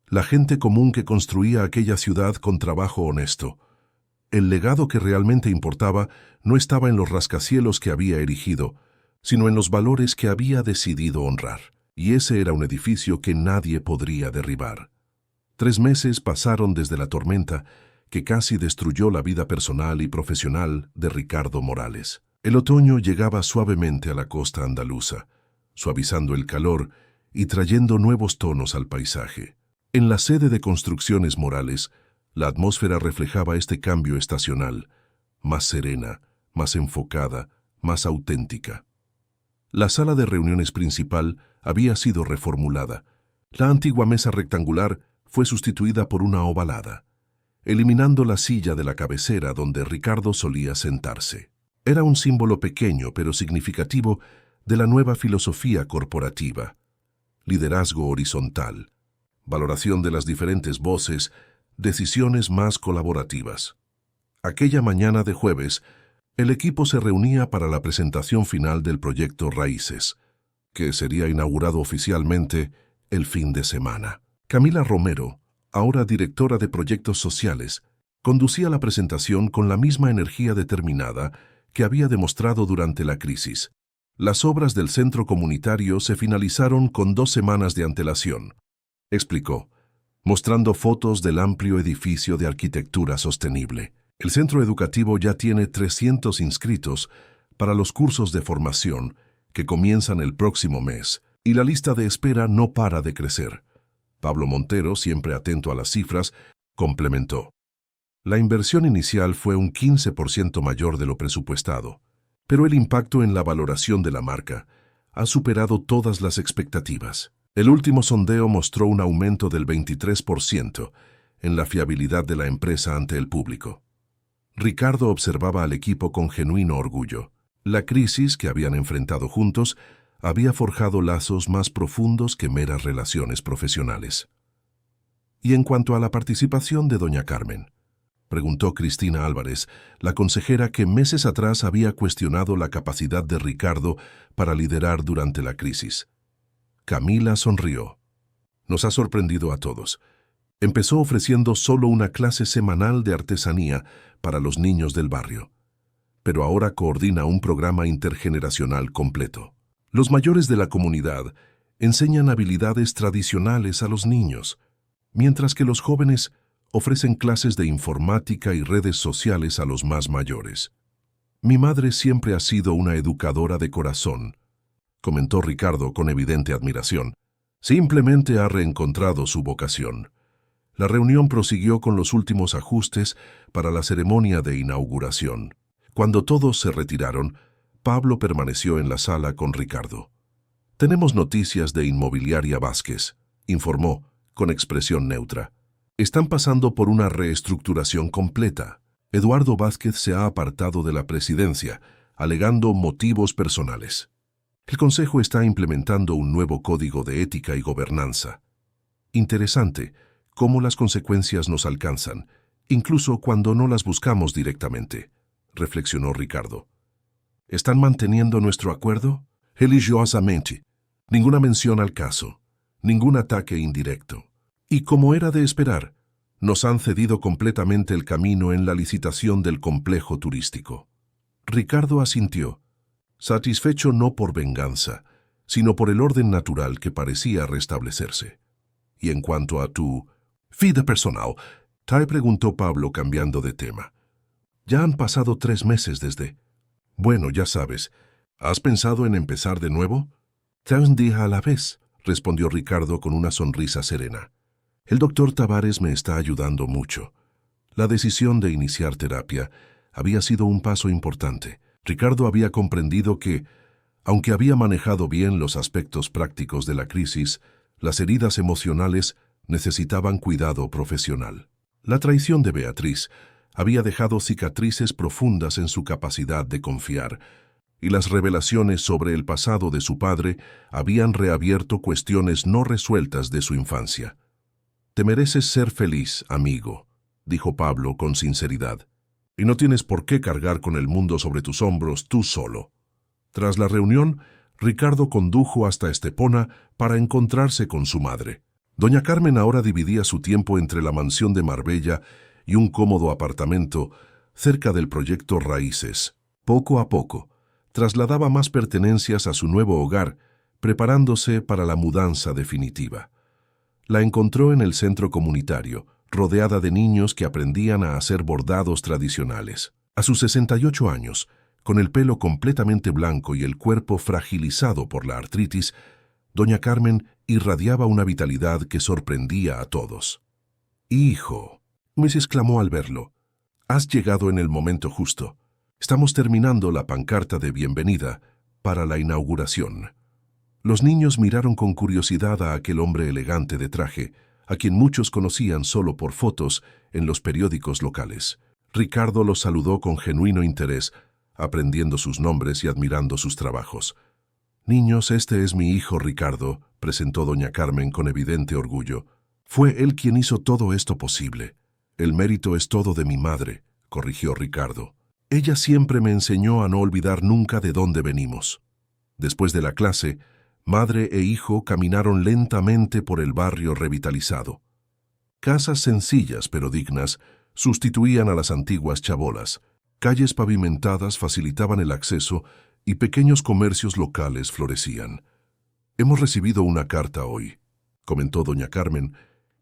la gente común que construía aquella ciudad con trabajo honesto. El legado que realmente importaba no estaba en los rascacielos que había erigido, sino en los valores que había decidido honrar. Y ese era un edificio que nadie podría derribar. 3 meses pasaron desde la tormenta que casi destruyó la vida personal y profesional de Ricardo Morales. El otoño llegaba suavemente a la costa andaluza, suavizando el calor y trayendo nuevos tonos al paisaje. En la sede de Construcciones Morales, la atmósfera reflejaba este cambio estacional, más serena, más enfocada, más auténtica. La sala de reuniones principal había sido reformulada. La antigua mesa rectangular fue sustituida por una ovalada, eliminando la silla de la cabecera donde Ricardo solía sentarse. Era un símbolo pequeño pero significativo de la nueva filosofía corporativa. Liderazgo horizontal, valoración de las diferentes voces, decisiones más colaborativas. Aquella mañana de jueves, el equipo se reunía para la presentación final del proyecto Raíces, que sería inaugurado oficialmente el fin de semana. Camila Romero, ahora directora de proyectos sociales, conducía la presentación con la misma energía determinada que había demostrado durante la crisis. Las obras del centro comunitario se finalizaron con 2 semanas de antelación, explicó, mostrando fotos del amplio edificio de arquitectura sostenible. El centro educativo ya tiene 300 inscritos para los cursos de formación que comienzan el próximo mes, y la lista de espera no para de crecer. Pablo Montero, siempre atento a las cifras, complementó. La inversión inicial fue un 15% mayor de lo presupuestado, pero el impacto en la valoración de la marca ha superado todas las expectativas. El último sondeo mostró un aumento del 23% en la fiabilidad de la empresa ante el público. Ricardo observaba al equipo con genuino orgullo. La crisis que habían enfrentado juntos había forjado lazos más profundos que meras relaciones profesionales. ¿Y en cuanto a la participación de doña Carmen?, preguntó Cristina Álvarez, la consejera que meses atrás había cuestionado la capacidad de Ricardo para liderar durante la crisis. Camila sonrió. Nos ha sorprendido a todos. Empezó ofreciendo solo una clase semanal de artesanía para los niños del barrio, pero ahora coordina un programa intergeneracional completo. Los mayores de la comunidad enseñan habilidades tradicionales a los niños, mientras que los jóvenes ofrecen clases de informática y redes sociales a los más mayores. Mi madre siempre ha sido una educadora de corazón, comentó Ricardo con evidente admiración. Simplemente ha reencontrado su vocación. La reunión prosiguió con los últimos ajustes para la ceremonia de inauguración. Cuando todos se retiraron, Pablo permaneció en la sala con Ricardo. Tenemos noticias de Inmobiliaria Vázquez, informó, con expresión neutra. Están pasando por una reestructuración completa. Eduardo Vázquez se ha apartado de la presidencia, alegando motivos personales. El Consejo está implementando un nuevo código de ética y gobernanza. Interesante cómo las consecuencias nos alcanzan, incluso cuando no las buscamos directamente, reflexionó Ricardo. ¿Están manteniendo nuestro acuerdo? Religiosamente. Ninguna mención al caso, ningún ataque indirecto. Y como era de esperar, nos han cedido completamente el camino en la licitación del complejo turístico. Ricardo asintió, satisfecho no por venganza, sino por el orden natural que parecía restablecerse. Y en cuanto a tu vida personal, te preguntó Pablo cambiando de tema. Ya han pasado 3 meses desde... Bueno, ya sabes, ¿has pensado en empezar de nuevo? Un día a la vez, respondió Ricardo con una sonrisa serena. El doctor Tavares me está ayudando mucho. La decisión de iniciar terapia había sido un paso importante. Ricardo había comprendido que, aunque había manejado bien los aspectos prácticos de la crisis, las heridas emocionales necesitaban cuidado profesional. La traición de Beatriz había dejado cicatrices profundas en su capacidad de confiar, y las revelaciones sobre el pasado de su padre habían reabierto cuestiones no resueltas de su infancia. Te mereces ser feliz, amigo, dijo Pablo con sinceridad, y no tienes por qué cargar con el mundo sobre tus hombros tú solo. Tras la reunión, Ricardo condujo hasta Estepona para encontrarse con su madre. Doña Carmen ahora dividía su tiempo entre la mansión de Marbella y un cómodo apartamento cerca del proyecto Raíces. Poco a poco, trasladaba más pertenencias a su nuevo hogar, preparándose para la mudanza definitiva. La encontró en el centro comunitario, rodeada de niños que aprendían a hacer bordados tradicionales. A sus 68 años, con el pelo completamente blanco y el cuerpo fragilizado por la artritis, doña Carmen irradiaba una vitalidad que sorprendía a todos. «Hijo», me exclamó al verlo, «has llegado en el momento justo. Estamos terminando la pancarta de bienvenida para la inauguración». Los niños miraron con curiosidad a aquel hombre elegante de traje, a quien muchos conocían solo por fotos en los periódicos locales. Ricardo los saludó con genuino interés, aprendiendo sus nombres y admirando sus trabajos. «Niños, este es mi hijo Ricardo», presentó doña Carmen con evidente orgullo. «Fue él quien hizo todo esto posible. El mérito es todo de mi madre», corrigió Ricardo. «Ella siempre me enseñó a no olvidar nunca de dónde venimos». Después de la clase, madre e hijo caminaron lentamente por el barrio revitalizado. Casas sencillas pero dignas sustituían a las antiguas chabolas. Calles pavimentadas facilitaban el acceso y pequeños comercios locales florecían. «Hemos recibido una carta hoy», comentó doña Carmen,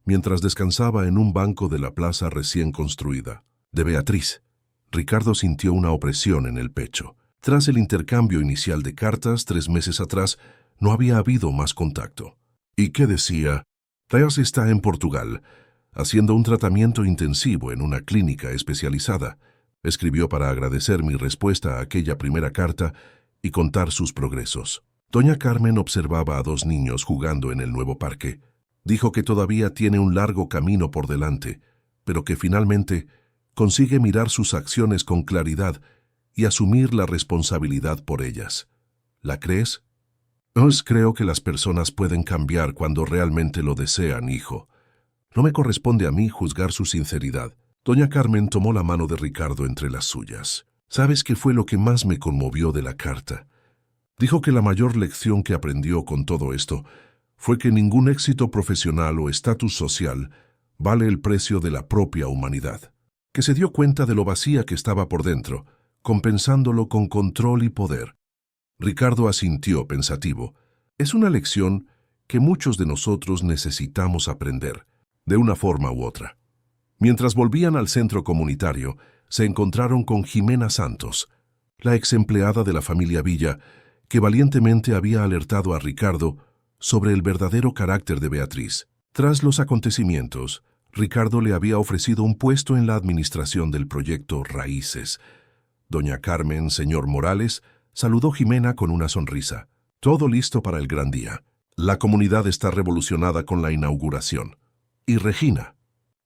mientras descansaba en un banco de la plaza recién construida. «De Beatriz». Ricardo sintió una opresión en el pecho. Tras el intercambio inicial de cartas 3 meses atrás, no había habido más contacto. ¿Y qué decía? Teos está en Portugal, haciendo un tratamiento intensivo en una clínica especializada. Escribió para agradecer mi respuesta a aquella primera carta y contar sus progresos. Doña Carmen observaba a dos niños jugando en el nuevo parque. Dijo que todavía tiene un largo camino por delante, pero que finalmente consigue mirar sus acciones con claridad y asumir la responsabilidad por ellas. ¿La crees? Pues creo que las personas pueden cambiar cuando realmente lo desean, hijo. No me corresponde a mí juzgar su sinceridad. Doña Carmen tomó la mano de Ricardo entre las suyas. ¿Sabes qué fue lo que más me conmovió de la carta? Dijo que la mayor lección que aprendió con todo esto fue que ningún éxito profesional o estatus social vale el precio de la propia humanidad. Que se dio cuenta de lo vacía que estaba por dentro, compensándolo con control y poder. Ricardo asintió pensativo. Es una lección que muchos de nosotros necesitamos aprender, de una forma u otra. Mientras volvían al centro comunitario, se encontraron con Jimena Santos, la ex empleada de la familia Villa, que valientemente había alertado a Ricardo sobre el verdadero carácter de Beatriz. Tras los acontecimientos, Ricardo le había ofrecido un puesto en la administración del proyecto Raíces. Doña Carmen, señor Morales, saludó Jimena con una sonrisa. Todo listo para el gran día. La comunidad está revolucionada con la inauguración. ¿Y Regina?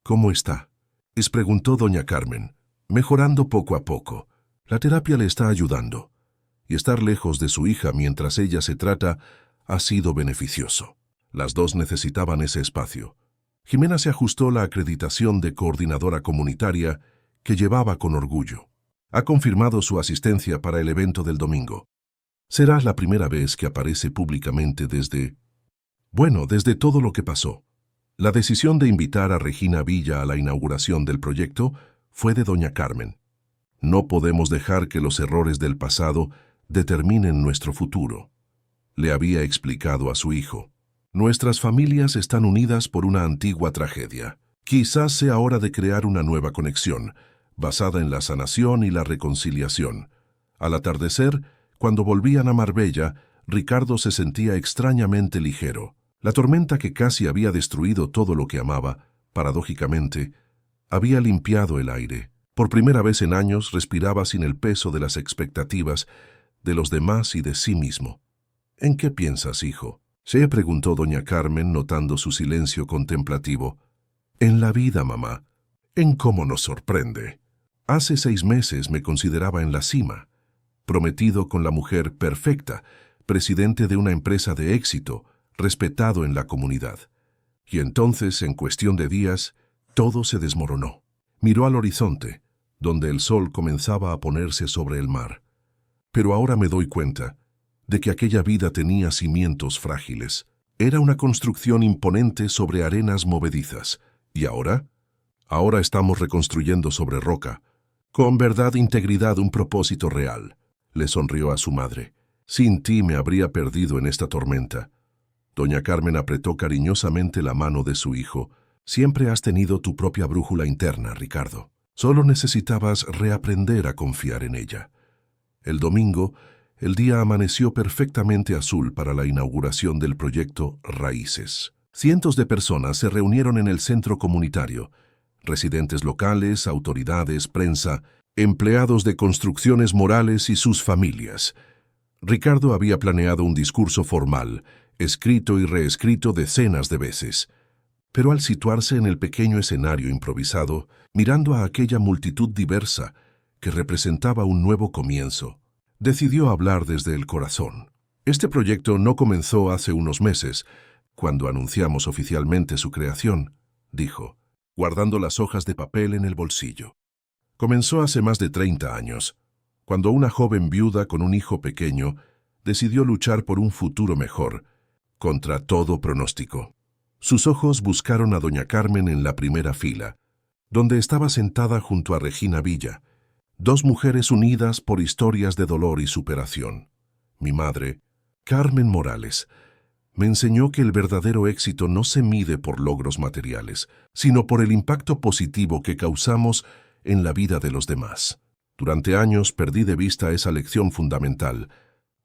¿Cómo está? Les preguntó doña Carmen. Mejorando poco a poco. La terapia le está ayudando. Y estar lejos de su hija mientras ella se trata ha sido beneficioso. Las dos necesitaban ese espacio. Jimena se ajustó la acreditación de coordinadora comunitaria que llevaba con orgullo. Ha confirmado su asistencia para el evento del domingo. Será la primera vez que aparece públicamente desde todo lo que pasó. La decisión de invitar a Regina Villa a la inauguración del proyecto fue de doña Carmen. No podemos dejar que los errores del pasado determinen nuestro futuro. Le había explicado a su hijo. Nuestras familias están unidas por una antigua tragedia. Quizás sea hora de crear una nueva conexión, basada en la sanación y la reconciliación. Al atardecer, cuando volvían a Marbella, Ricardo se sentía extrañamente ligero. La tormenta que casi había destruido todo lo que amaba, paradójicamente, había limpiado el aire. Por primera vez en años respiraba sin el peso de las expectativas de los demás y de sí mismo. ¿En qué piensas, hijo?, se preguntó doña Carmen, notando su silencio contemplativo. En la vida, mamá. En cómo nos sorprende. Hace 6 meses me consideraba en la cima, prometido con la mujer perfecta, presidente de una empresa de éxito, respetado en la comunidad. Y entonces, en cuestión de días, todo se desmoronó. Miró al horizonte, donde el sol comenzaba a ponerse sobre el mar. Pero ahora me doy cuenta de que aquella vida tenía cimientos frágiles. Era una construcción imponente sobre arenas movedizas. ¿Y ahora? Ahora estamos reconstruyendo sobre roca. Con verdad, integridad, un propósito real. Le sonrió a su madre. Sin ti me habría perdido en esta tormenta. Doña Carmen apretó cariñosamente la mano de su hijo. Siempre has tenido tu propia brújula interna, Ricardo. Solo necesitabas reaprender a confiar en ella. El domingo, el día amaneció perfectamente azul para la inauguración del proyecto Raíces. Cientos de personas se reunieron en el centro comunitario. Residentes locales, autoridades, prensa, empleados de construcciones morales y sus familias. Ricardo había planeado un discurso formal, escrito y reescrito decenas de veces. Pero al situarse en el pequeño escenario improvisado, mirando a aquella multitud diversa que representaba un nuevo comienzo, decidió hablar desde el corazón. Este proyecto no comenzó hace unos meses, cuando anunciamos oficialmente su creación, dijo, guardando las hojas de papel en el bolsillo. Comenzó hace más de 30 años, cuando una joven viuda con un hijo pequeño decidió luchar por un futuro mejor, contra todo pronóstico. Sus ojos buscaron a doña Carmen en la primera fila, donde estaba sentada junto a Regina Villa, 2 mujeres unidas por historias de dolor y superación. Mi madre, Carmen Morales, me enseñó que el verdadero éxito no se mide por logros materiales, sino por el impacto positivo que causamos en la vida de los demás. Durante años perdí de vista esa lección fundamental,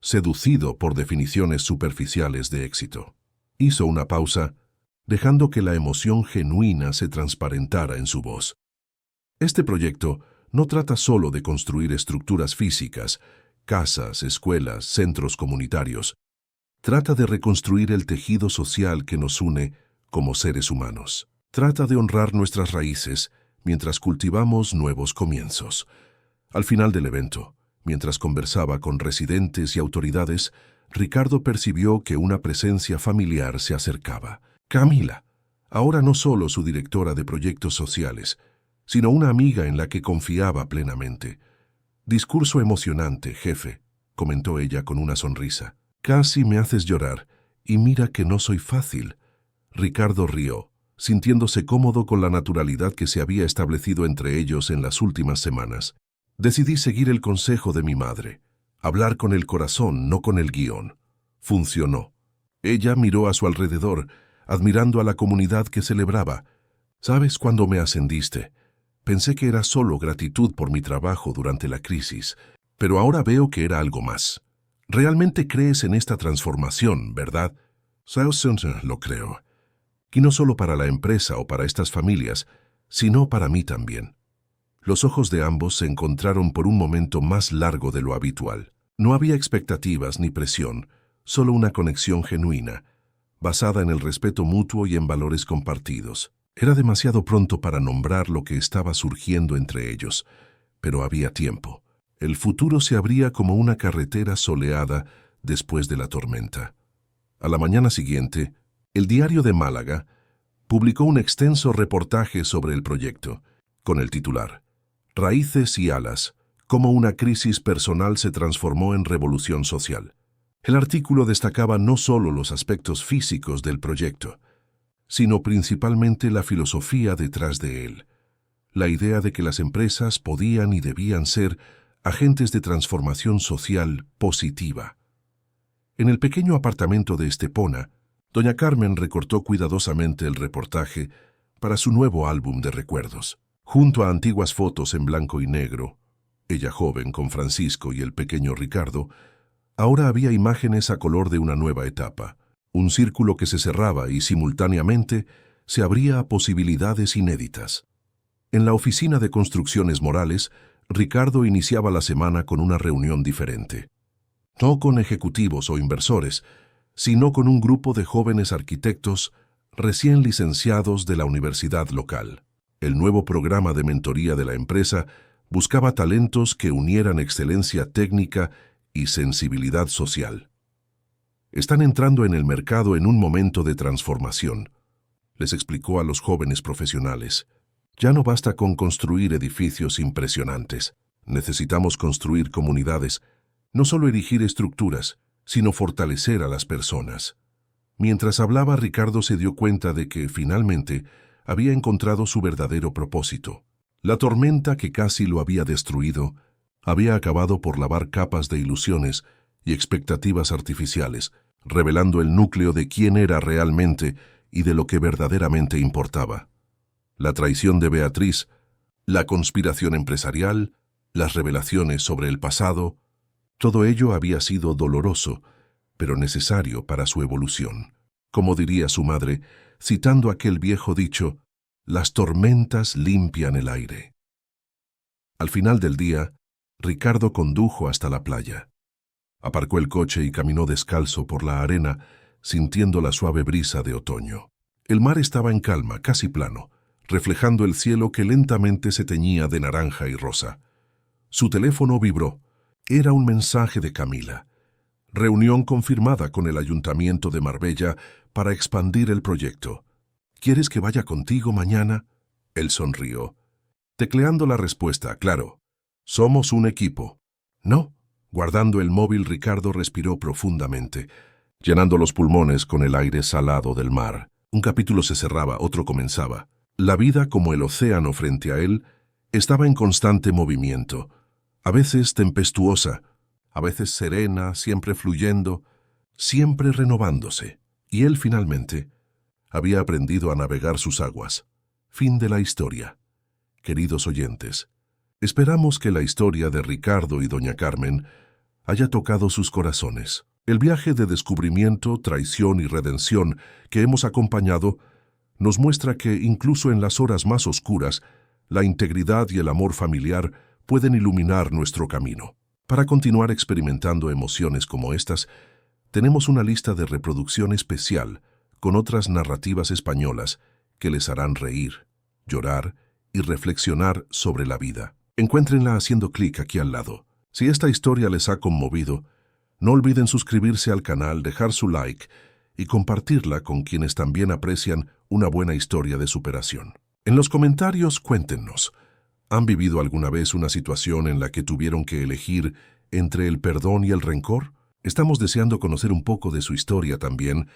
seducido por definiciones superficiales de éxito. Hizo una pausa, dejando que la emoción genuina se transparentara en su voz. Este proyecto no trata solo de construir estructuras físicas, casas, escuelas, centros comunitarios. Trata de reconstruir el tejido social que nos une como seres humanos. Trata de honrar nuestras raíces mientras cultivamos nuevos comienzos. Al final del evento, mientras conversaba con residentes y autoridades, Ricardo percibió que una presencia familiar se acercaba. Camila, ahora no solo su directora de proyectos sociales, sino una amiga en la que confiaba plenamente. Discurso emocionante, jefe, comentó ella con una sonrisa. Casi me haces llorar, y mira que no soy fácil. Ricardo rió, sintiéndose cómodo con la naturalidad que se había establecido entre ellos en las últimas semanas. Decidí seguir el consejo de mi madre, hablar con el corazón, no con el guión. Funcionó. Ella miró a su alrededor, admirando a la comunidad que celebraba. ¿Sabes cuándo me ascendiste? Pensé que era solo gratitud por mi trabajo durante la crisis, pero ahora veo que era algo más. Realmente crees en esta transformación, ¿verdad? Lo creo. Y no solo para la empresa o para estas familias, sino para mí también. Los ojos de ambos se encontraron por un momento más largo de lo habitual. No había expectativas ni presión, solo una conexión genuina, basada en el respeto mutuo y en valores compartidos. Era demasiado pronto para nombrar lo que estaba surgiendo entre ellos, pero había tiempo. El futuro se abría como una carretera soleada después de la tormenta. A la mañana siguiente, el Diario de Málaga publicó un extenso reportaje sobre el proyecto, con el titular Raíces y alas, cómo una crisis personal se transformó en revolución social. El artículo destacaba no solo los aspectos físicos del proyecto, sino principalmente la filosofía detrás de él, la idea de que las empresas podían y debían ser agentes de transformación social positiva. En el pequeño apartamento de Estepona, doña Carmen recortó cuidadosamente el reportaje para su nuevo álbum de recuerdos. Junto a antiguas fotos en blanco y negro, ella joven con Francisco y el pequeño Ricardo, ahora había imágenes a color de una nueva etapa, un círculo que se cerraba y simultáneamente se abría a posibilidades inéditas. En la oficina de Construcciones Morales, Ricardo iniciaba la semana con una reunión diferente. No con ejecutivos o inversores, sino con un grupo de jóvenes arquitectos recién licenciados de la universidad local. El nuevo programa de mentoría de la empresa buscaba talentos que unieran excelencia técnica y sensibilidad social. Están entrando en el mercado en un momento de transformación, les explicó a los jóvenes profesionales. Ya no basta con construir edificios impresionantes. Necesitamos construir comunidades, no solo erigir estructuras, sino fortalecer a las personas. Mientras hablaba, Ricardo se dio cuenta de que, finalmente, había encontrado su verdadero propósito. La tormenta que casi lo había destruido había acabado por lavar capas de ilusiones y expectativas artificiales, revelando el núcleo de quién era realmente y de lo que verdaderamente importaba. La traición de Beatriz, la conspiración empresarial, las revelaciones sobre el pasado, todo ello había sido doloroso, pero necesario para su evolución. Como diría su madre, citando aquel viejo dicho, las tormentas limpian el aire. Al final del día, Ricardo condujo hasta la playa. Aparcó el coche y caminó descalzo por la arena, sintiendo la suave brisa de otoño. El mar estaba en calma, casi plano, reflejando el cielo que lentamente se teñía de naranja y rosa. Su teléfono vibró. Era un mensaje de Camila. Reunión confirmada con el Ayuntamiento de Marbella para expandir el proyecto. ¿Quieres que vaya contigo mañana? Él sonrió, tecleando la respuesta, claro. Somos un equipo. No. Guardando el móvil, Ricardo respiró profundamente, llenando los pulmones con el aire salado del mar. Un capítulo se cerraba, otro comenzaba. La vida, como el océano frente a él, estaba en constante movimiento, a veces tempestuosa, a veces serena, siempre fluyendo, siempre renovándose. Y él finalmente había aprendido a navegar sus aguas. Fin de la historia. Queridos oyentes, esperamos que la historia de Ricardo y doña Carmen haya tocado sus corazones. El viaje de descubrimiento, traición y redención que hemos acompañado nos muestra que, incluso en las horas más oscuras, la integridad y el amor familiar pueden iluminar nuestro camino. Para continuar experimentando emociones como estas, tenemos una lista de reproducción especial con otras narrativas españolas que les harán reír, llorar y reflexionar sobre la vida. Encuéntrenla haciendo clic aquí al lado. Si esta historia les ha conmovido, no olviden suscribirse al canal, dejar su like y compartirla con quienes también aprecian una buena historia de superación. En los comentarios cuéntenos, ¿han vivido alguna vez una situación en la que tuvieron que elegir entre el perdón y el rencor? Estamos deseando conocer un poco de su historia también